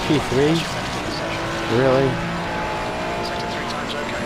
S2: P3? Really?
S5: Sector 3 times okay.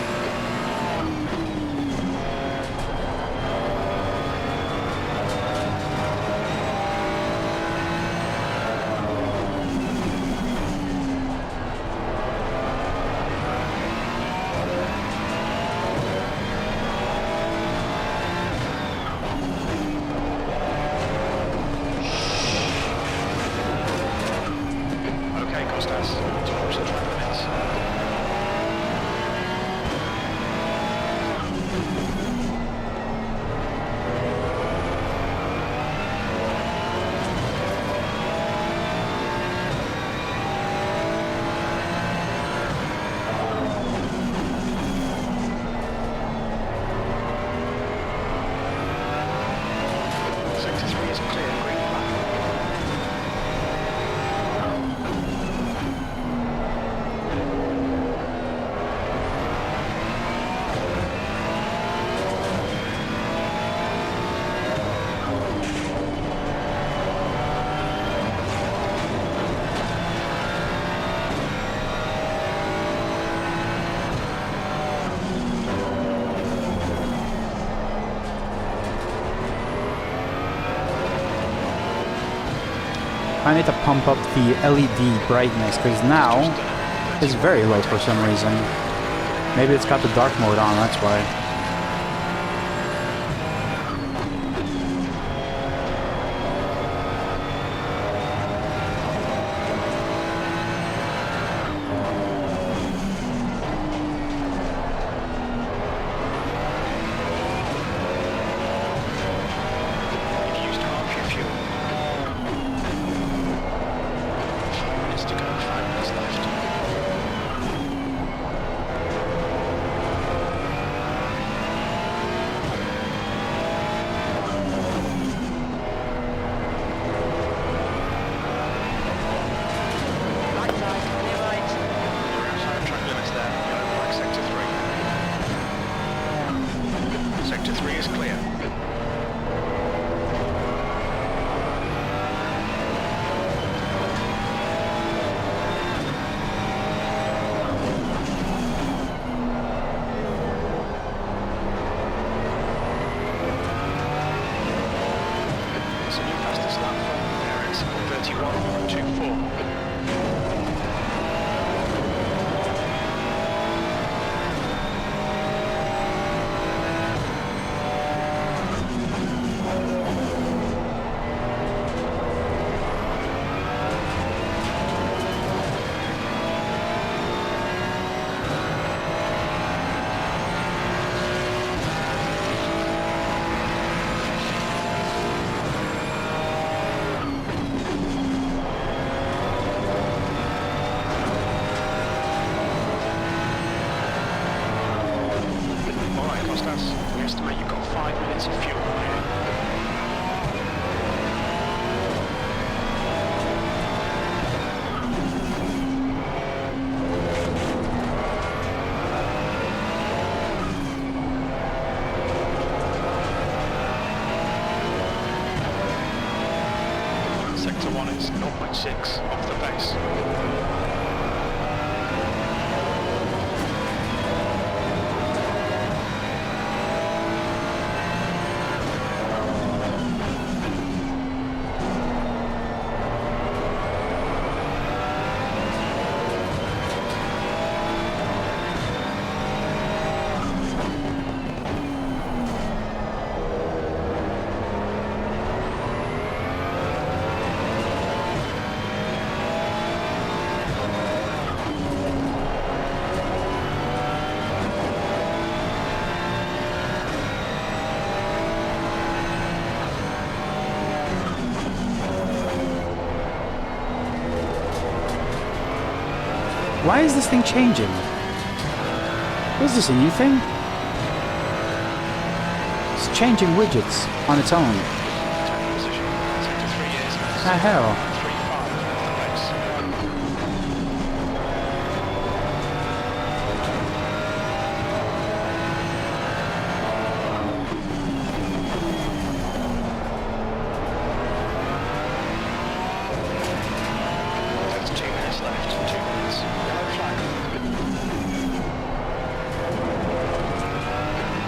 S2: I need to pump up the LED brightness because now it's very low for some reason. Maybe it's got the dark mode on, that's why.
S5: Sector 3 is clear. It's a new fastest lap from Paris, 31.24. Alright, Costas, we estimate you've got 5 minutes of fuel remaining. Sector 1 is 0.6 off the base.
S2: Why is this thing changing? Is this a new thing? It's changing widgets on its own.
S5: Position. Sector 3 is
S2: The hell?
S5: 3.5 off the base. There's 2 minutes left. 2 minutes. Yellow flag.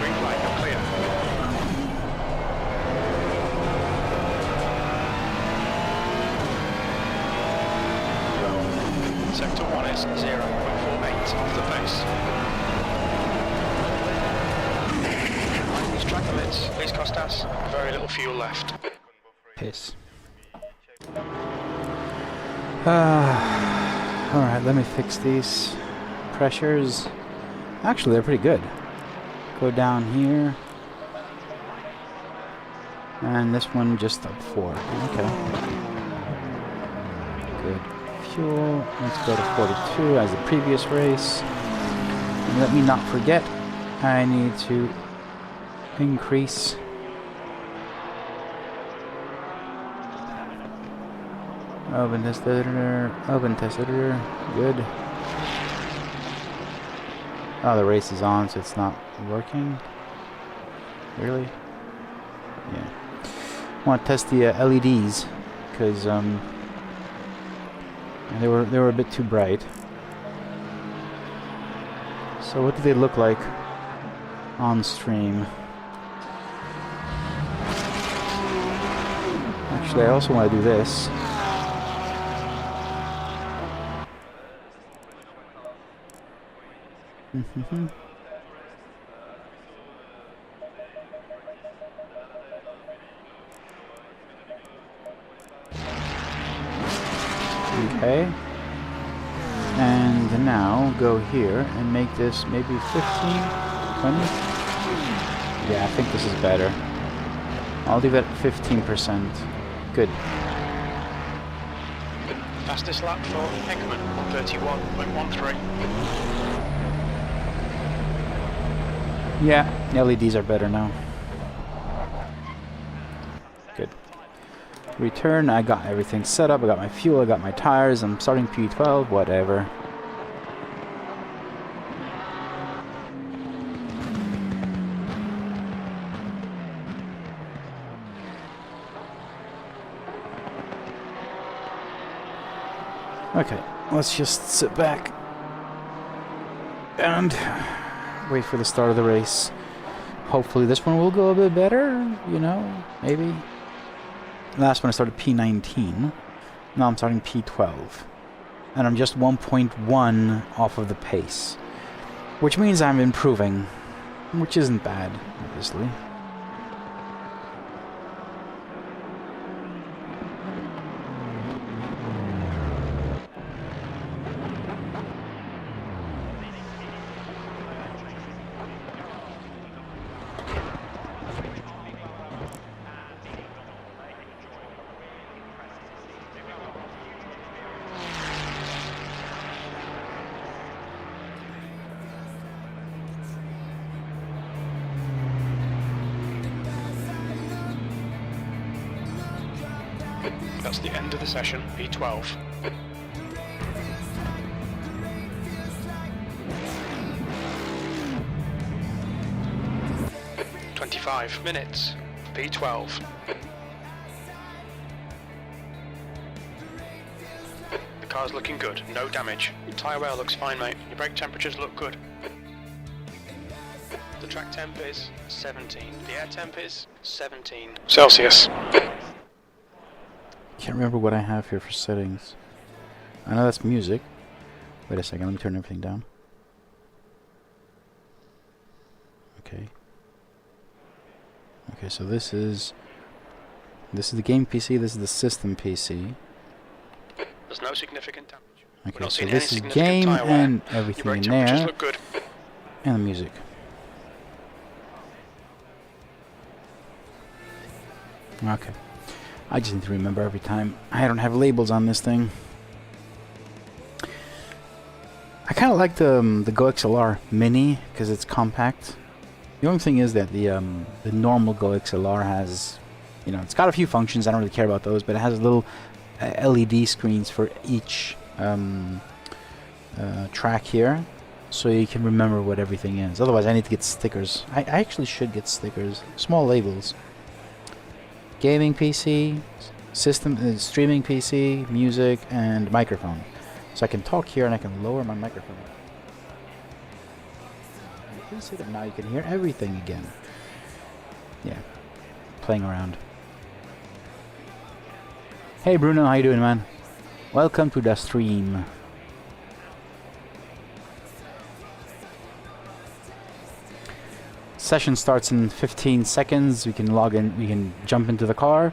S5: Green flag, you're clear. Sector 1 is 0.48 off the base. These track limits, please Costas. Very little fuel left.
S2: Piss. Alright, let me fix these pressures. Actually, they're pretty good. Go down here. And this one just up 4. Okay. Good. Fuel. Let's go to 42 as the previous race. And let me not forget, I need to increase open test editor, good. Oh, the race is on, so it's not working. Really? Yeah. I want to test the LEDs because they were a bit too bright. So what do they look like on stream? Actually, I also want to do this. Okay. And now go here and make this maybe 15, 20? Yeah, I think this is better. I'll leave it at 15%. Good.
S5: Fastest lap for Ekman, 31.13.
S2: Yeah, LEDs are better now. Good. Return, I got everything set up, I got my fuel, I got my tires, I'm starting P12, whatever. Okay, let's just sit back and wait for the start of the race. Hopefully this one will go a bit better, you know, maybe. Last one I started P19. Now I'm starting P12. And I'm just 1.1 off of the pace. Which means I'm improving. Which isn't bad, obviously.
S5: That's the end of the session, P12. "25 minutes, P12. The car's looking good, no damage. Your tyre wear looks fine, mate. Your brake temperatures look good. The track temp is 17. The air temp is 17 Celsius.
S2: Can't remember what I have here for settings. I know that's music. Wait a second, let me turn everything down. Okay. Okay, so this is the game PC, this is the system PC.
S5: There's no significant damage.
S2: Okay, so this is game and everything in there.
S5: Look good.
S2: And the music. Okay. I just need to remember every time. I don't have labels on this thing. I kind of like the Go XLR Mini because it's compact. The only thing is that the normal Go XLR has, you know, it's got a few functions. I don't really care about those, but it has little LED screens for each track here, so you can remember what everything is. Otherwise, I need to get stickers. I actually should get stickers, small labels. Gaming PC, system, streaming PC, music, and microphone. So I can talk here and I can lower my microphone. You can see that now you can hear everything again. Yeah, playing around. Hey Bruno, how you doing, man? Welcome to the stream. Session starts in 15 seconds. We can log in, we can jump into the car,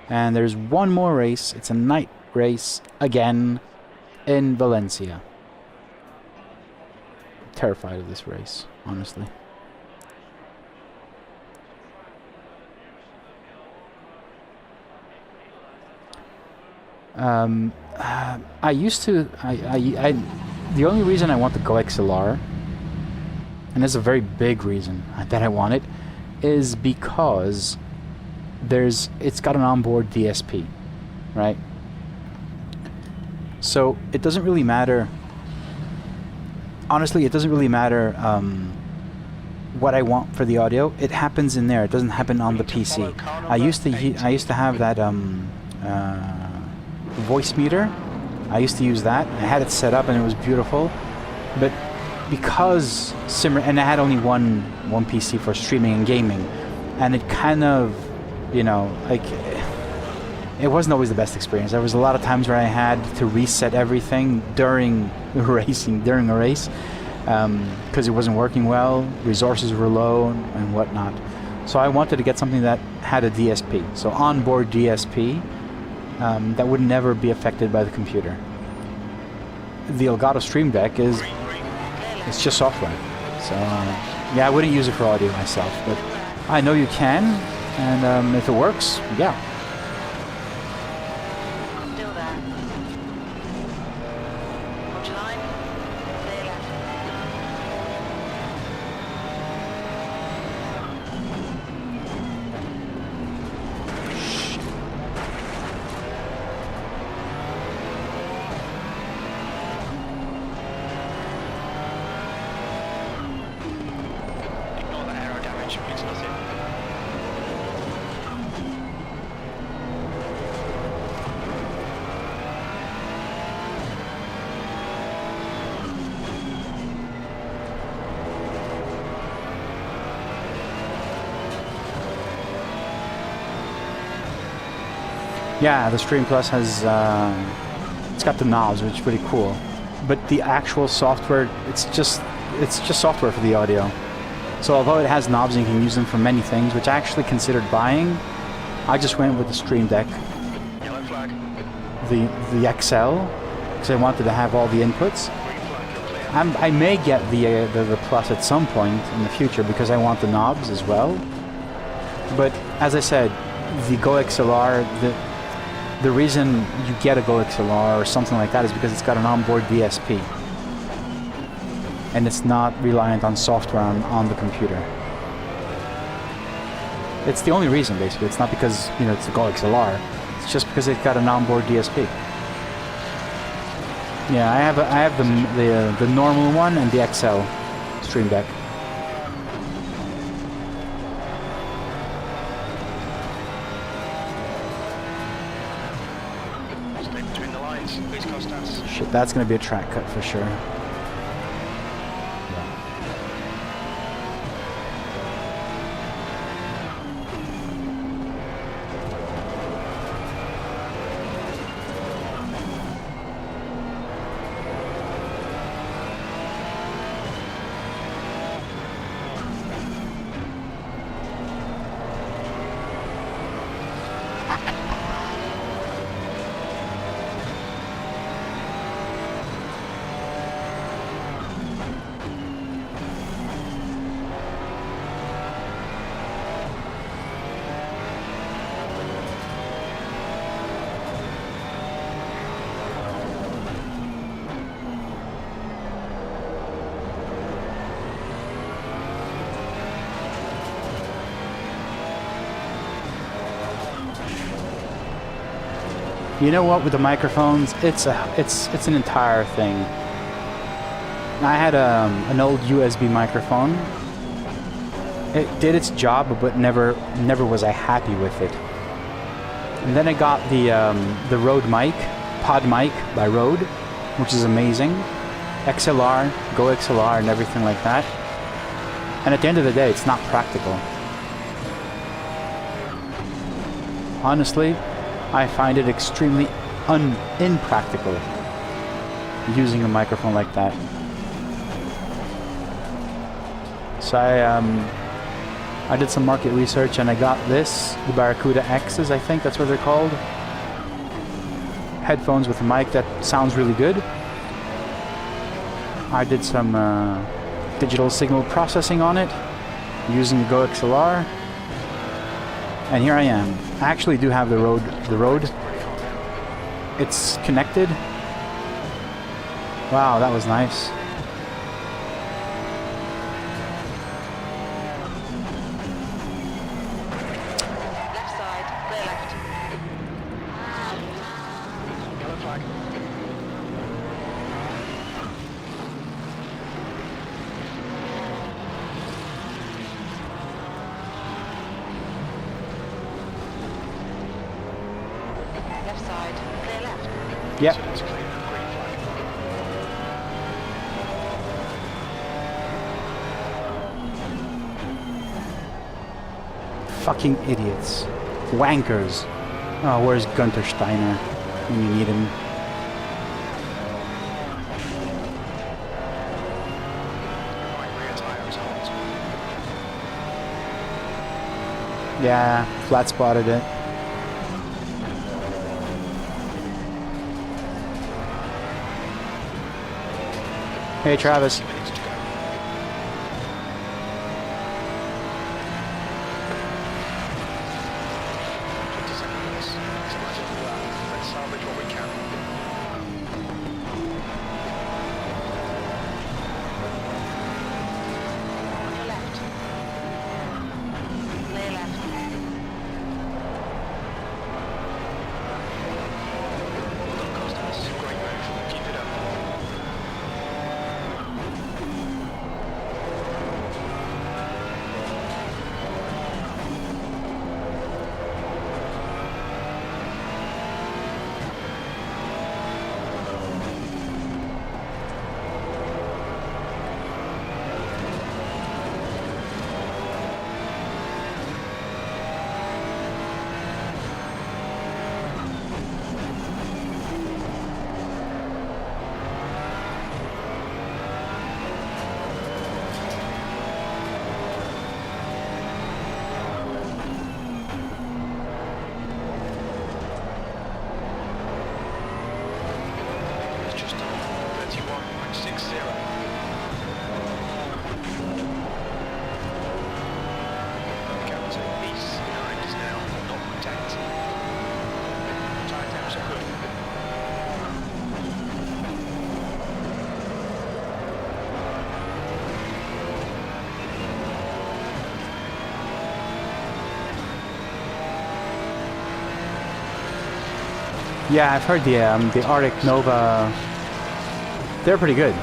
S2: and there's one more race. It's a night race again in Valencia. I'm terrified of this race, honestly. I used to, the only reason I want the Go XLR, and it's a very big reason that I want it, is because it's got an onboard DSP, right? So it doesn't really matter, honestly, it doesn't really matter what I want for the audio. It happens in there. It doesn't happen on the PC. I used to have that voice meter. I used to use that. I had it set up and it was beautiful, but because and I had only one PC for streaming and gaming, and it kind of, you know, like, it wasn't always the best experience. There was a lot of times where I had to reset everything during a race, because it wasn't working well, resources were low and whatnot. So I wanted to get something that had a DSP, so onboard DSP, that would never be affected by the computer. The Elgato Stream Deck it's just software. So yeah, I wouldn't use it for audio myself, but I know you can, and if it works, yeah.
S6: Still there. Watch your line. Clear left.
S5: Ignore the aero damage, it's nothing.
S2: Yeah, the Stream Plus has it's got the knobs, which is pretty cool. But the actual software, it's just software for the audio. So although it has knobs and you can use them for many things, which I actually considered buying, I just went with the Stream Deck,
S5: Yellow flag.
S2: the XL, because I wanted to have all the inputs.
S5: Green flag, you're clear.
S2: I may get the Plus at some point in the future because I want the knobs as well. But as I said, the Go XLR, the reason you get a Go XLR or something like that is because it's got an onboard DSP. And it's not reliant on software on the computer. It's the only reason, basically. It's not because, you know, it's the Go XLR. It's just because it's got an onboard DSP. Yeah, I have the normal one and the XL Stream Deck.
S5: Stay between the lines, please, Constance.
S2: Shit, that's gonna be a track cut for sure. You know what, with the microphones, it's an entire thing. I had an old USB microphone. It did its job, but never was I happy with it. And then I got the Rode mic, Pod Mic by Rode, which is amazing. XLR, Go XLR, and everything like that. And at the end of the day, it's not practical. Honestly, I find it extremely impractical using a microphone like that. So I did some market research and I got this, the Barracuda X's, I think that's what they're called. Headphones with a mic that sounds really good. I did some digital signal processing on it using the Go XLR. And here I am. I actually do have the Rode. It's connected. Wow, that was nice.
S6: Left side, clear left.
S5: Yellow flag.
S6: Left side, clear left.
S2: Yep.
S5: So it's clear. Green flag.
S2: Fucking idiots. Wankers. Oh, where's Gunter Steiner when you need him?
S5: Right rear tyre is hot.
S2: Yeah, flat spotted it. Hey Travis.
S5: 20 minutes to go. Let's salvage what we can.
S6: On your left. Clear left.
S5: Well done, Constance. Great move. Keep it up.
S2: Yeah, I've heard the Arctic Nova. They're pretty good.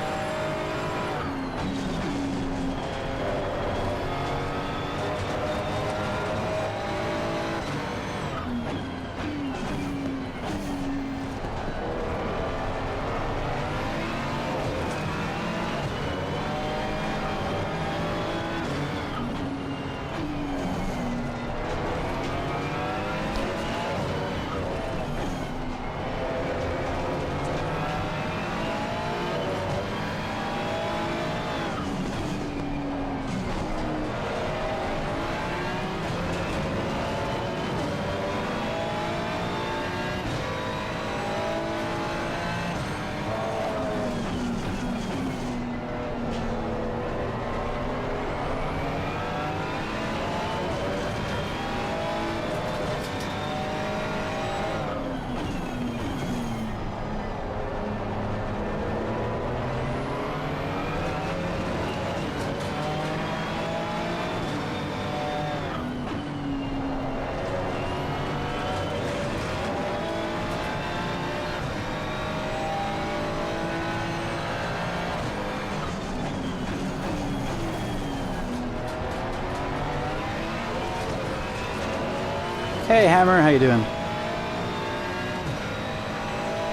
S2: Hey Hammer, how you doing?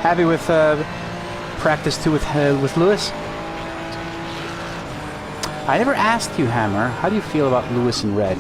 S2: Happy with practice 2 with Lewis? I never asked you, Hammer, how do you feel about Lewis in red?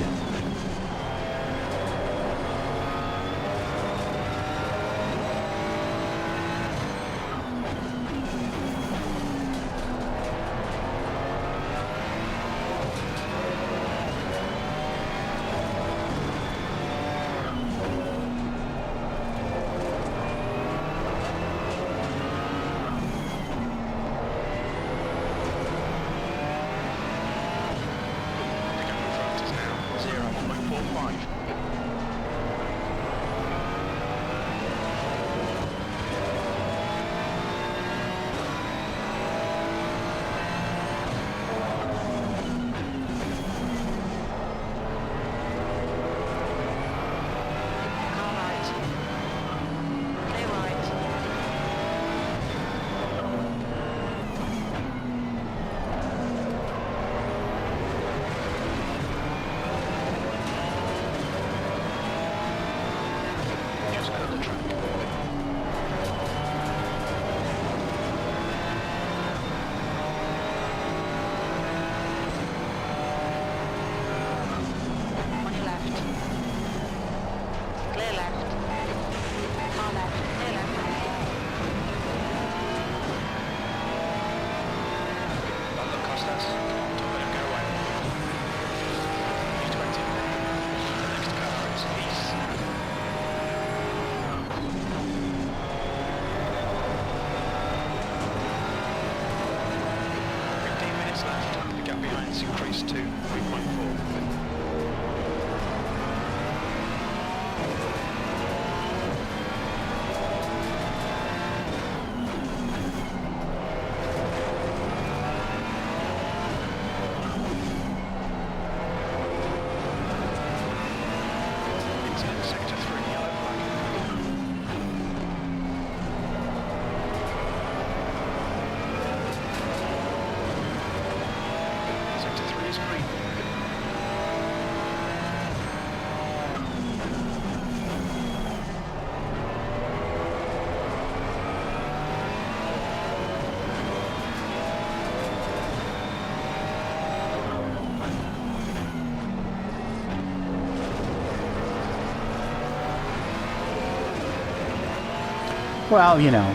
S2: Well, you know,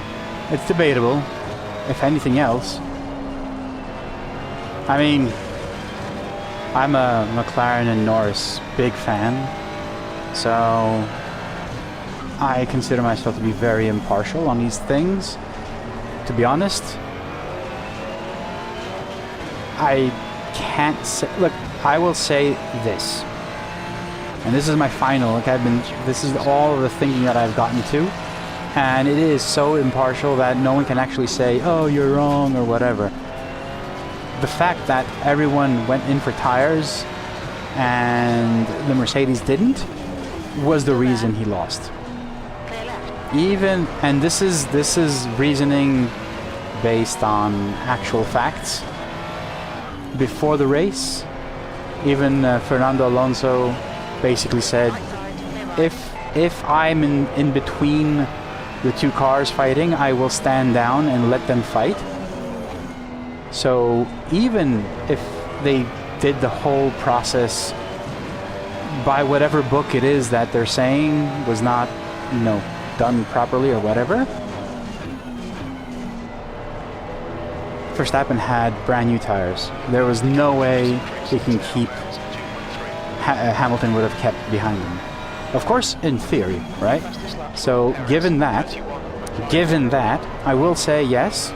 S2: it's debatable, if anything else. I mean, I'm a McLaren and Norris big fan, so I consider myself to be very impartial on these things. To be honest, I can't say, look, I will say this, and this is my final, like this is all of the thinking that I've gotten to, and it is so impartial that no one can actually say, oh, you're wrong, or whatever. The fact that everyone went in for tires and the Mercedes didn't was the reason he lost. even, and this is reasoning based on actual facts. Before the race, even Fernando Alonso basically said, if I'm in between the two cars fighting, I will stand down and let them fight. So even if they did the whole process by whatever book it is that they're saying was not, you know, done properly or whatever, Verstappen had brand new tires. There was no way he can keep Hamilton would have kept behind him. Of course, in theory, right? So given that, I will say yes.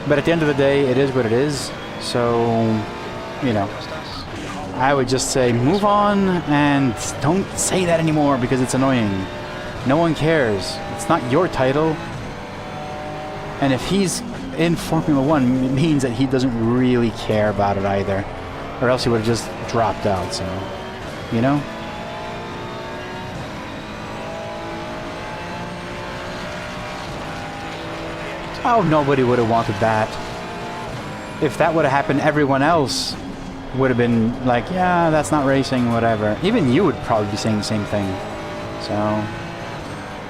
S2: But at the end of the day, it is what it is. So, you know, I would just say move on and don't say that anymore because it's annoying. No one cares. It's not your title. And if he's in Formula 1, it means that he doesn't really care about it either. Or else he would have just dropped out, so, you know? Oh, nobody would have wanted that. If that would have happened, everyone else would have been like, yeah, that's not racing, whatever. Even you would probably be saying the same thing. So,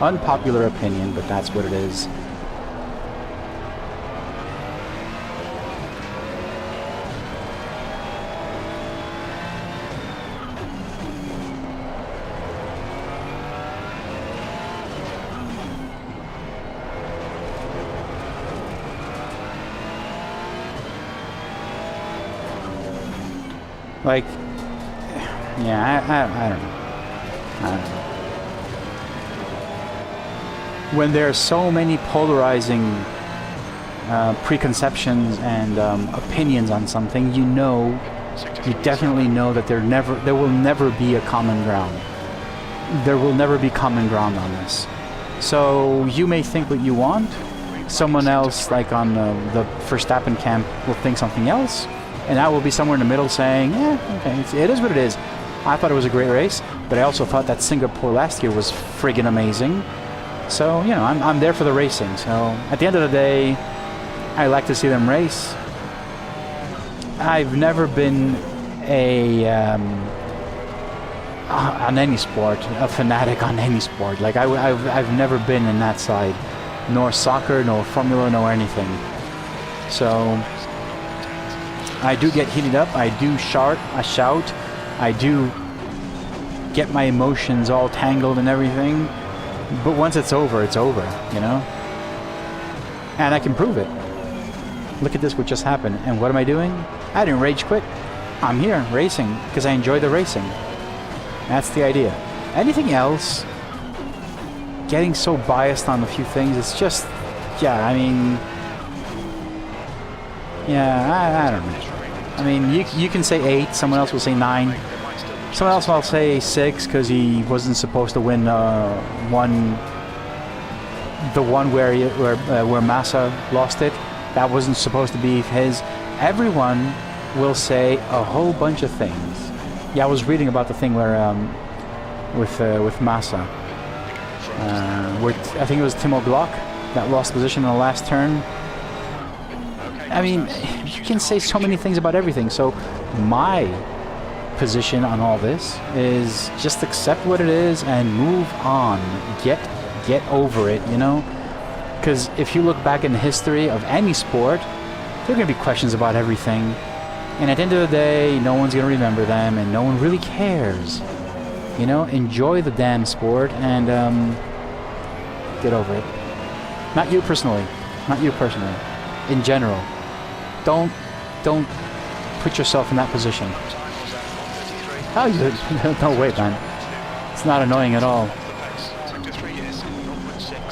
S2: unpopular opinion, but that's what it is. Like, yeah, I don't know. I don't know. When there are so many polarizing preconceptions and opinions on something, you definitely know that there will never be a common ground. There will never be common ground on this. So you may think what you want. Someone else, like on the Verstappen camp, will think something else. And I will be somewhere in the middle saying, okay, it is what it is. I thought it was a great race, but I also thought that Singapore last year was friggin' amazing. So, you know, I'm there for the racing. So, at the end of the day, I like to see them race. I've never been on any sport, a fanatic on any sport. Like, I've never been in that side. Nor soccer, nor Formula, nor anything. So, I do get heated up, I do shout, I do get my emotions all tangled and everything, but once it's over, you know? And I can prove it. Look at this, what just happened, and what am I doing? I didn't rage quit. I'm here, racing, because I enjoy the racing. That's the idea. Anything else, getting so biased on a few things, it's just, yeah, I mean... Yeah, I don't know. I mean, you can say 8, someone else will say 9. Someone else will say 6 because he wasn't supposed to win the one where Massa lost it. That wasn't supposed to be his. Everyone will say a whole bunch of things. Yeah, I was reading about the thing where with Massa, where I think it was Timo Glock that lost position in the last turn. I mean, you can say so many things about everything. So my position on all this is just accept what it is and move on. Get over it, you know? Because if you look back in the history of any sport, there are going to be questions about everything. And at the end of the day, no one's going to remember them and no one really cares. You know, enjoy the damn sport and get over it. Not you personally. Not you personally. In general. Don't put yourself in that position. Oh, no, wait, man. It's not annoying at all.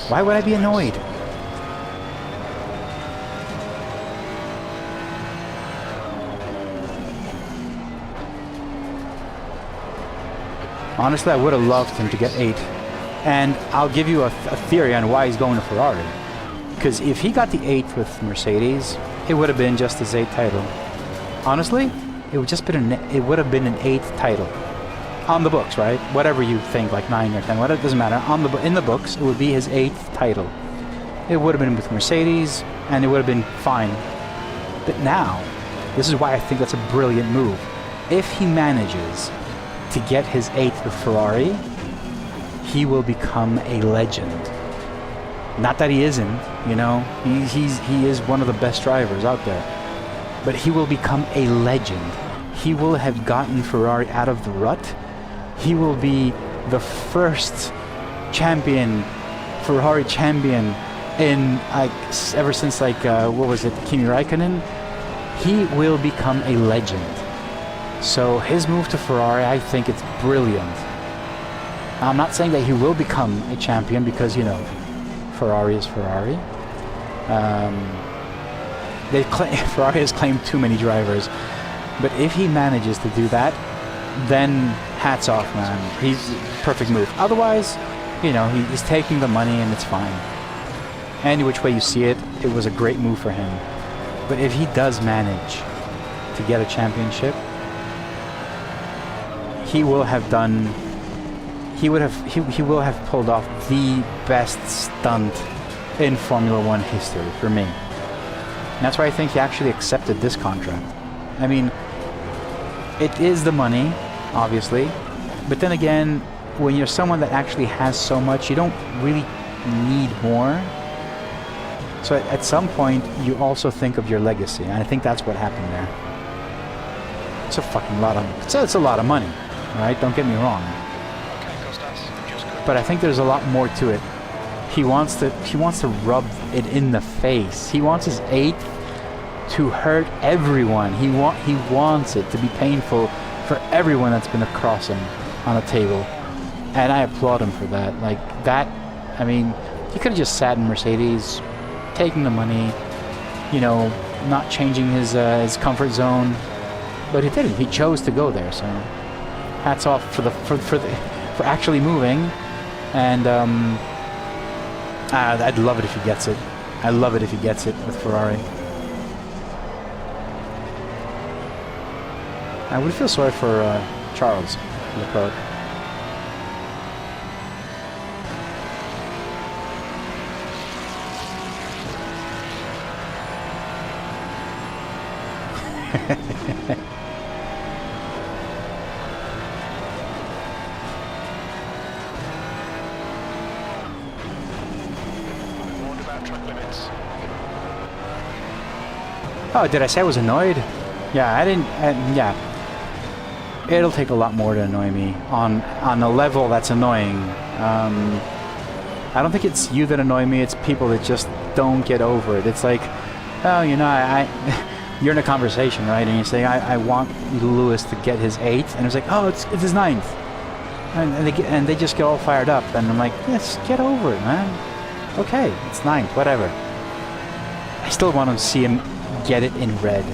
S2: Why would I be annoyed? Honestly, I would have loved him to get 8. And I'll give you a theory on why he's going to Ferrari. Because if he got the 8th with Mercedes, it would have been just his 8th title. Honestly, it would have been an 8th title. on the books, right? Whatever you think, like 9 or 10, whatever, it doesn't matter. In the books, it would be his 8th title. It would have been with Mercedes, and it would have been fine. But now, this is why I think that's a brilliant move. If he manages to get his 8th with Ferrari, he will become a legend. Not that he isn't, you know, he is one of the best drivers out there. But he will become a legend. He will have gotten Ferrari out of the rut. He will be the first champion, Ferrari champion in like ever since like what was it, Kimi Raikkonen. He will become a legend. So his move to Ferrari, I think it's brilliant. I'm not saying that he will become a champion because, you know, Ferrari is Ferrari. Ferrari has claimed too many drivers. But if he manages to do that, then hats off, man. He's perfect move. Otherwise, you know, he's taking the money and it's fine. Any which way you see it, it was a great move for him. But if he does manage to get a championship, he will have done. He will have pulled off the best stunt in Formula One history for me. And that's why I think he actually accepted this contract. I mean, it is the money, obviously, but then again, when you're someone that actually has so much, you don't really need more. So at some point, you also think of your legacy, and I think that's what happened there. It's a fucking lot of, it's a lot of money, right? Don't get me wrong. But I think there's a lot more to it. He wants to rub it in the face. He wants his 8th to hurt everyone. He wants it to be painful for everyone that's been across him on a table. And I applaud him for that. Like that, I mean, he could have just sat in Mercedes, taking the money, you know, not changing his comfort zone. But he didn't. He chose to go there. So hats off for actually moving. And I'd love it if he gets it. I love it if he gets it with Ferrari. I would feel sorry for Charles Leclerc.
S5: Warned about track limits.
S2: Oh, did I say I was annoyed? Yeah, I didn't. Yeah. It'll take a lot more to annoy me on a level that's annoying. I don't think it's you that annoy me. It's people that just don't get over it. It's like, oh, you know, you're in a conversation, right? And you say, I want Lewis to get his 8th, and it's like, oh, it's his 9th, and they just get all fired up, and I'm like, yes, get over it, man. Okay, it's 9th, whatever. I still want to see him get it in red.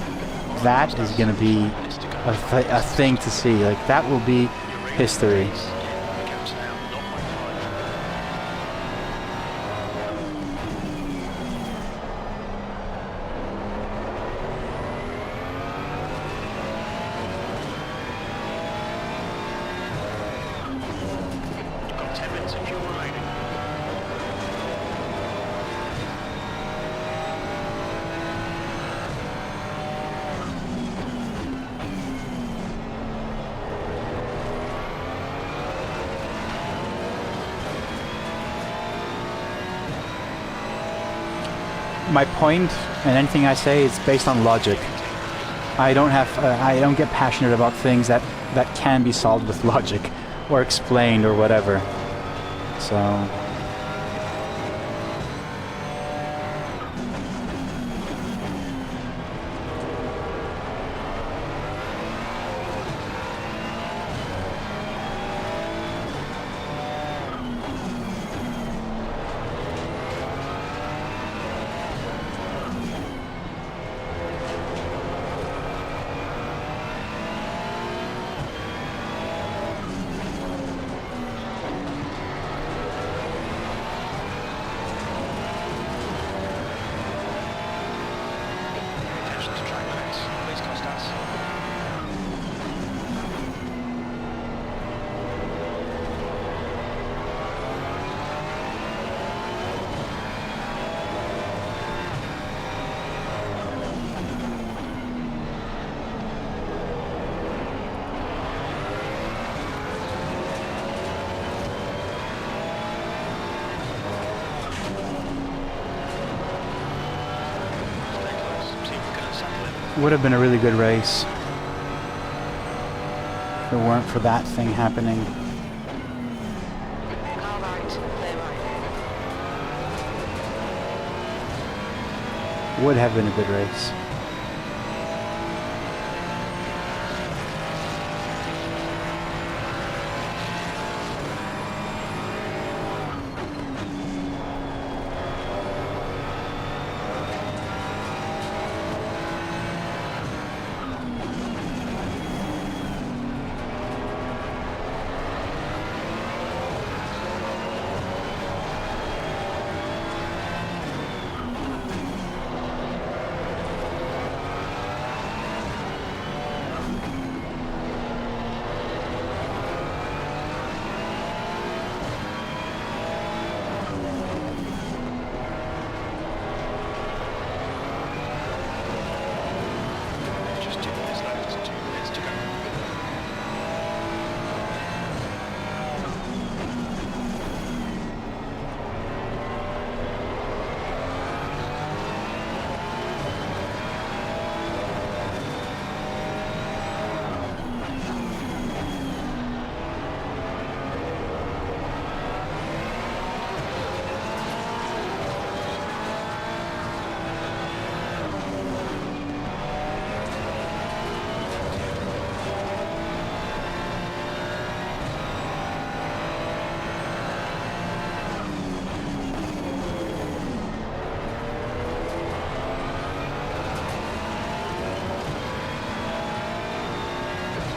S2: That is going to be a thing to see. Like, that will be history.
S5: Got 10 minutes of fuel remaining.
S2: My point and anything I say is based on logic. I don't get passionate about things that can be solved with logic or explained or whatever. So Would have been a really good race if it weren't for that thing happening.
S6: Car right, clear right.
S2: Would have been a good race.
S5: Just 2 minutes left, 2 minutes to go.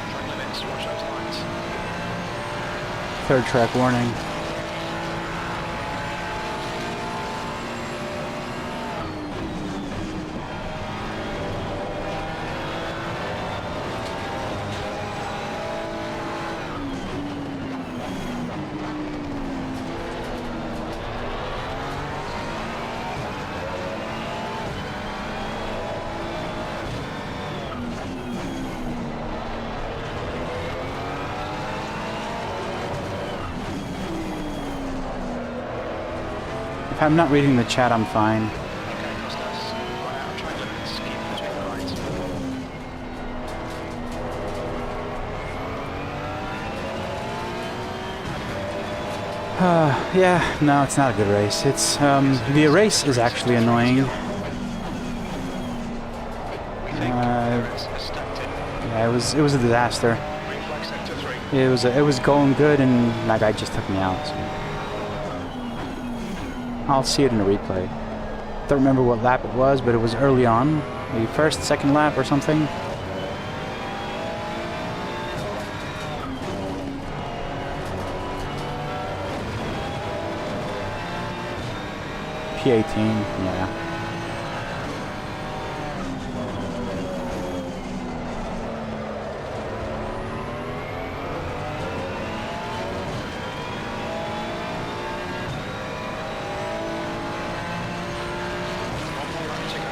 S5: Track limits, watch those lines.
S2: Third track warning. If I'm not reading the chat, I'm fine.
S5: Okay, Costas, run out of track limits, keep between the lines.
S2: Yeah, no, it's not a good race. It's the race is actually annoying.
S5: We think Referrals has stacked in.
S2: Yeah, it was a disaster.
S5: Green flag sector 3.
S2: It was going good, and that guy just took me out. So. I'll see it in a replay. Don't remember what lap it was, but it was early on, maybe first, second lap or something. P18, yeah.
S5: One more lap to go.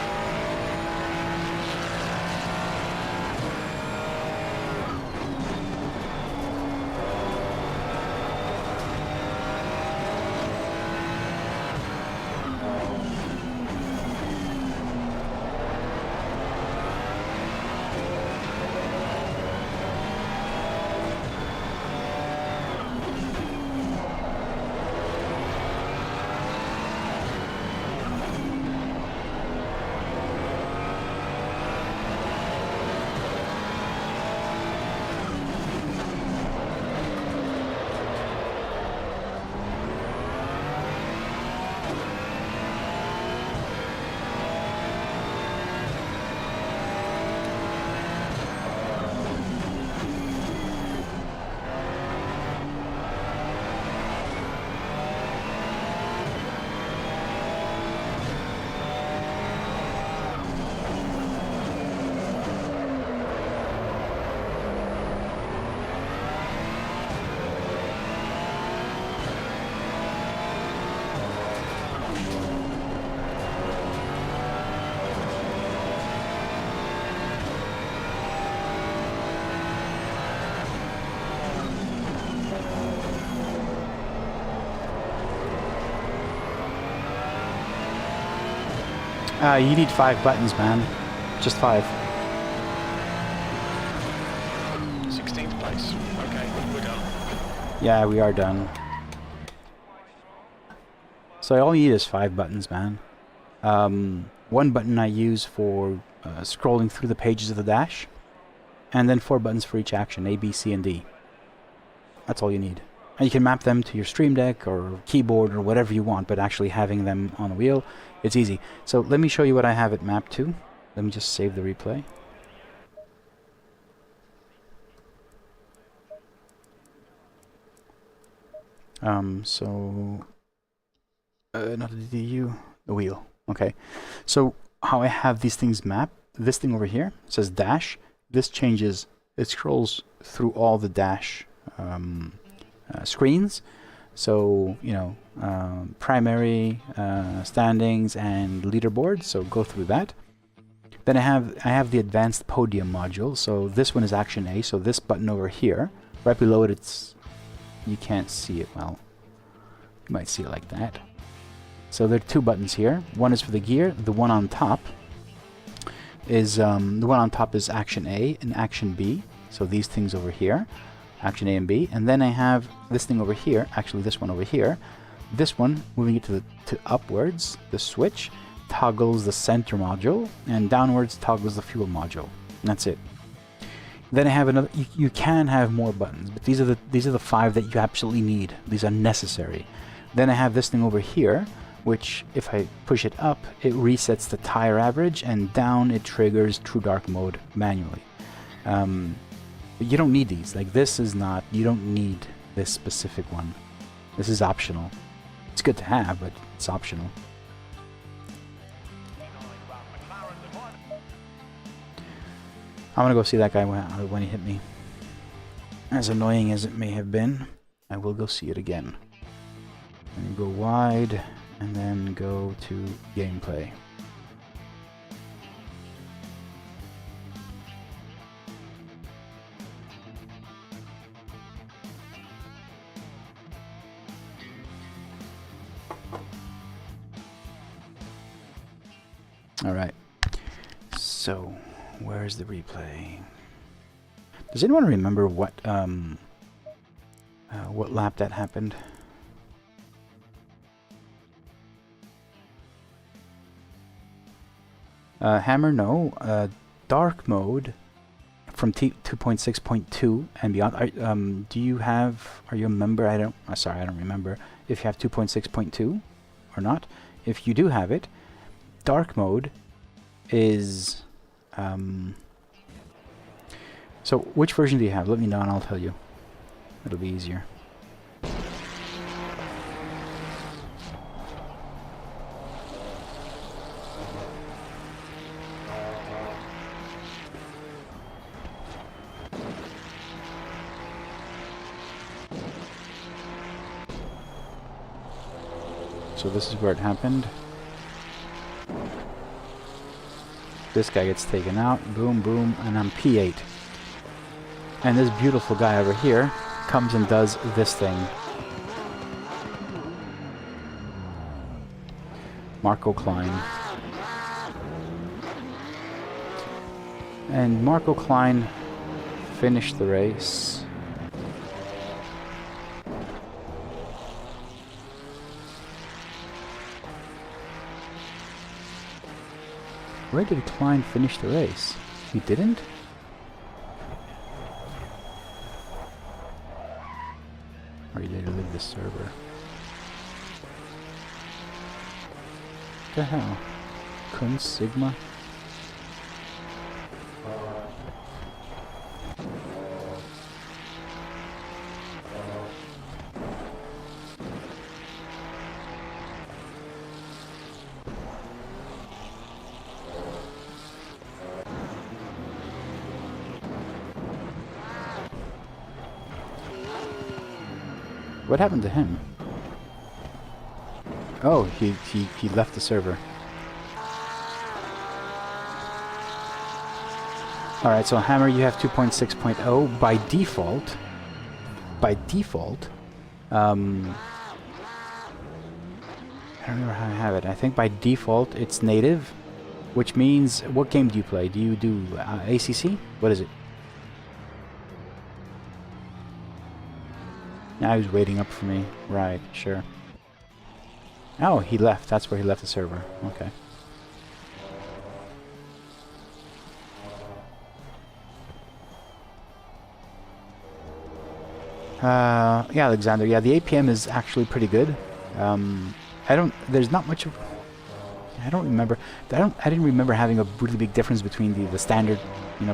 S2: You need 5 buttons, man. Just 5. Yeah, we are done. So all you need is 5 buttons, man. One button I use for scrolling through the pages of the dash, and then 4 buttons for each action, A, B, C, and D. That's all you need. And you can map them to your Stream Deck or keyboard or whatever you want, but actually having them on the wheel, it's easy. So let me show you what I have it mapped to. Let me just save the replay. Not the DDU, the wheel. Okay. So how I have these things mapped, this thing over here says dash. This changes, it scrolls through all the dash screens. So, you know, primary, standings, and leaderboard. So go through that. Then I have the advanced podium module. So this one is action A. So this button over here, right below it, you can't see it well. You might see it like that. So there are 2 buttons here. One is for the gear. The one on top is action A and action B. So these things over here, action A and B. And then I have this thing over here. Actually, this one over here. This one, moving it to upwards, the switch toggles the center module, and downwards toggles the fuel module. And that's it. Then I have another. You can have more buttons, but these are the 5 that you absolutely need. These are necessary. Then I have this thing over here, which if I push it up, it resets the tire average, and down it triggers True Dark mode manually. But you don't need these. Like, this is not. You don't need this specific one. This is optional. It's good to have, but it's optional. I'm gonna go see that guy when he hit me. As annoying as it may have been, I will go see it again. And you go wide, and then go to gameplay. All right. So, where's the replay? Does anyone remember what lap that happened? Hammer, no. Dark mode from 2.6.2 and beyond. Do you have? Are you a member? Sorry, I don't remember if you have 2.6.2 or not. If you do have it, dark mode is. So which version do you have? Let me know and I'll tell you. It'll be easier. So this is where it happened. This guy gets taken out, boom, boom, and I'm P8. And this beautiful guy over here comes and does this thing. Marco Klein. And Marco Klein finished the race. Where did Klein finish the race? He didn't? Or he did leave the server? What the hell? Kunz Sigma? What happened to him? Oh, he left the server. Alright, so Hammer, you have 2.6.0 by default. By default, I don't remember how I have it. I think by default it's native, which means, what game do you play? Do you do ACC? What is it? Now he was waiting up for me. Right, sure. Oh, he left. That's where he left the server. Okay. Yeah, Alexander. Yeah, the APM is actually pretty good. There's not much of... I don't remember. I didn't remember having a really big difference between the standard,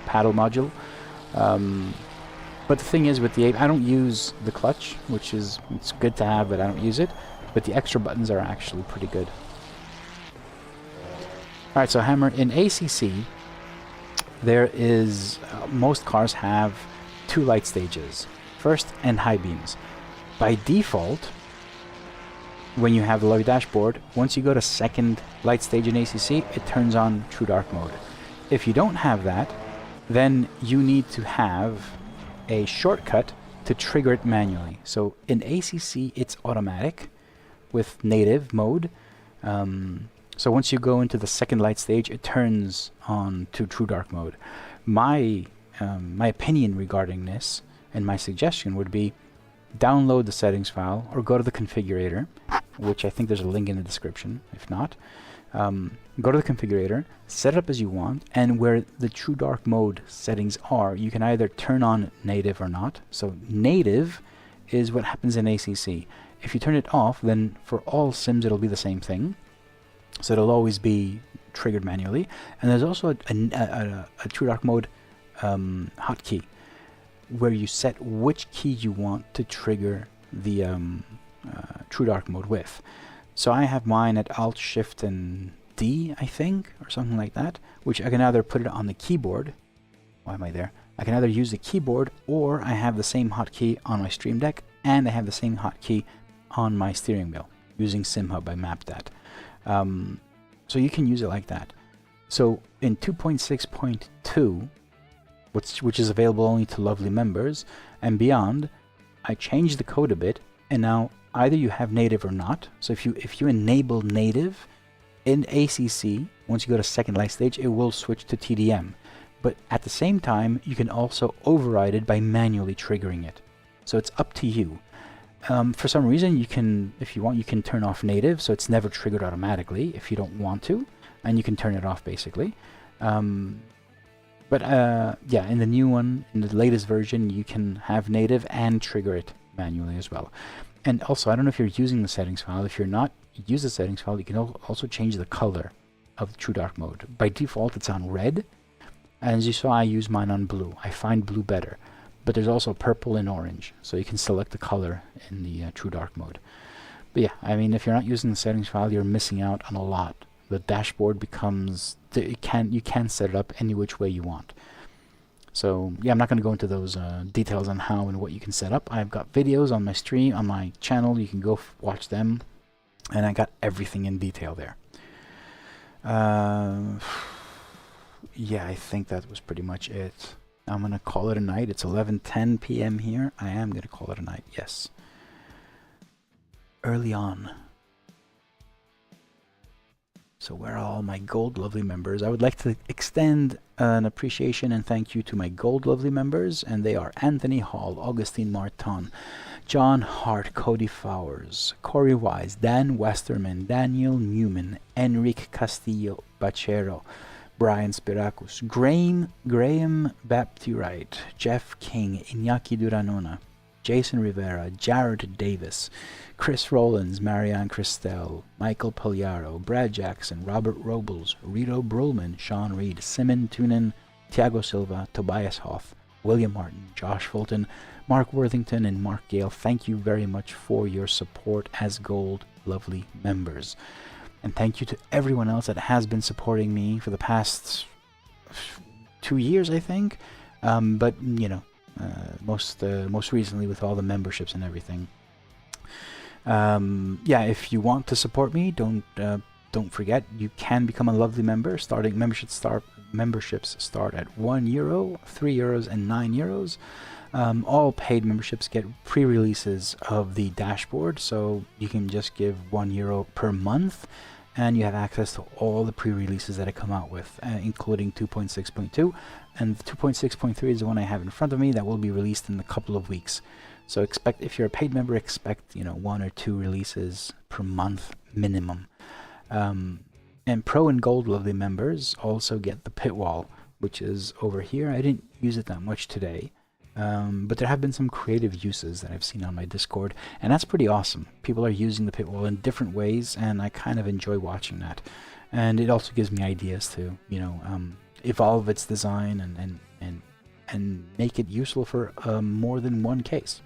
S2: paddle module. But the thing is, with the I don't use the clutch, which is it's good to have, but I don't use it. But the extra buttons are actually pretty good. All right, so Hammer, in ACC, there is most cars have 2 light stages, first and high beams. By default, when you have the lobby dashboard, once you go to second light stage in ACC, it turns on true dark mode. If you don't have that, then you need to have a shortcut to trigger it manually. So in ACC, it's automatic with native mode. So once you go into the second light stage, it turns on to true dark mode. My opinion regarding this and my suggestion would be download the settings file or go to the configurator, which I think there's a link in the description. If not, go to the configurator, set it up as you want, and where the true dark mode settings are, you can either turn on native or not. So native is what happens in ACC. If you turn it off, then for all sims it'll be the same thing. So it'll always be triggered manually. And there's also a true dark mode hotkey, where you set which key you want to trigger the true dark mode with. So I have mine at Alt, Shift, and D, I think, or something like that, which I can either put it on the keyboard. Why am I there? I can either use the keyboard, or I have the same hotkey on my Stream Deck, and I have the same hotkey on my steering wheel. Using SimHub, I mapped that. So you can use it like that. So in 2.6.2, which is available only to lovely members and beyond, I changed the code a bit, and now either you have native or not. So if you enable native in ACC, once you go to second light stage, it will switch to TDM. But at the same time, you can also override it by manually triggering it. So it's up to you. For some reason, you can, if you want, you can turn off native, so it's never triggered automatically if you don't want to, and you can turn it off basically. But yeah, in the new one, in the latest version, you can have native and trigger it manually as well. And also, I don't know if you're using the settings file. If you're not, use the settings file. You can also change the color of the true dark mode. By default, it's on red. And as you saw, I use mine on blue. I find blue better. But there's also purple and orange, so you can select the color in the true dark mode. But yeah, I mean, if you're not using the settings file, you're missing out on a lot. The dashboard becomes, you can set it up any which way you want. So yeah, I'm not going to go into those details on how and what you can set up. I've got videos on my stream, on my channel. You can go watch them, and I got everything in detail there. Yeah, I think that was pretty much it. I'm going to call it a night. It's 11:10 p.m. here. I am going to call it a night, yes. Early on. So where are all my Gold Lovely members? I would like to extend an appreciation and thank you to my Gold Lovely members, and they are Anthony Hall, Augustine Martin, John Hart, Cody Fowers, Corey Wise, Dan Westerman, Daniel Newman, Enrique Castillo Bachero, Brian Spiracus, Graham Baptiste, Jeff King, Iñaki Duranona, Jason Rivera, Jared Davis, Chris Rollins, Marianne Christel, Michael Pagliaro, Brad Jackson, Robert Robles, Rito Brulman, Sean Reed, Simon Tunin, Thiago Silva, Tobias Hoff, William Martin, Josh Fulton, Mark Worthington, and Mark Gale. Thank you very much for your support as Gold Lovely members. And thank you to everyone else that has been supporting me for the past 2 years, I think. But, you know, most recently with all the memberships and everything. Yeah, if you want to support me, don't forget, you can become a Lovely member. Memberships start at €1, €3, and €9. All paid memberships get pre-releases of the dashboard, so you can just give €1 per month, and you have access to all the pre-releases that I come out with, including 2.6.2, and 2.6.3 is the one I have in front of me that will be released in a couple of weeks. So expect, if you're a paid member, expect, you know, 1 or 2 releases per month minimum. And Pro and Gold Lovely members also get the pitwall, which is over here. I didn't use it that much today, but there have been some creative uses that I've seen on my Discord, and that's pretty awesome. People are using the pitwall in different ways, and I kind of enjoy watching that. And it also gives me ideas to, you know, evolve its design and make it useful for more than one case.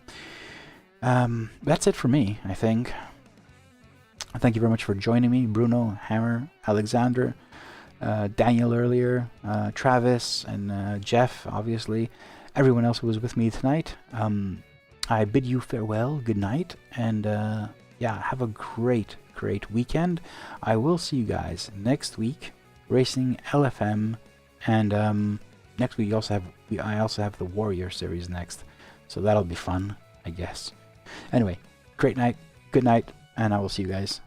S2: That's it for me, I think. Thank you very much for joining me, Bruno, Hammer, Alexander, Daniel earlier, Travis, and Jeff, obviously. Everyone else who was with me tonight. I bid you farewell, good night, and yeah, have a great weekend. I will see you guys next week, racing LFM, and next week I also have the Warrior series next, so that'll be fun, I guess. Anyway, great night, good night, and I will see you guys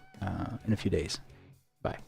S2: in a few days. Bye.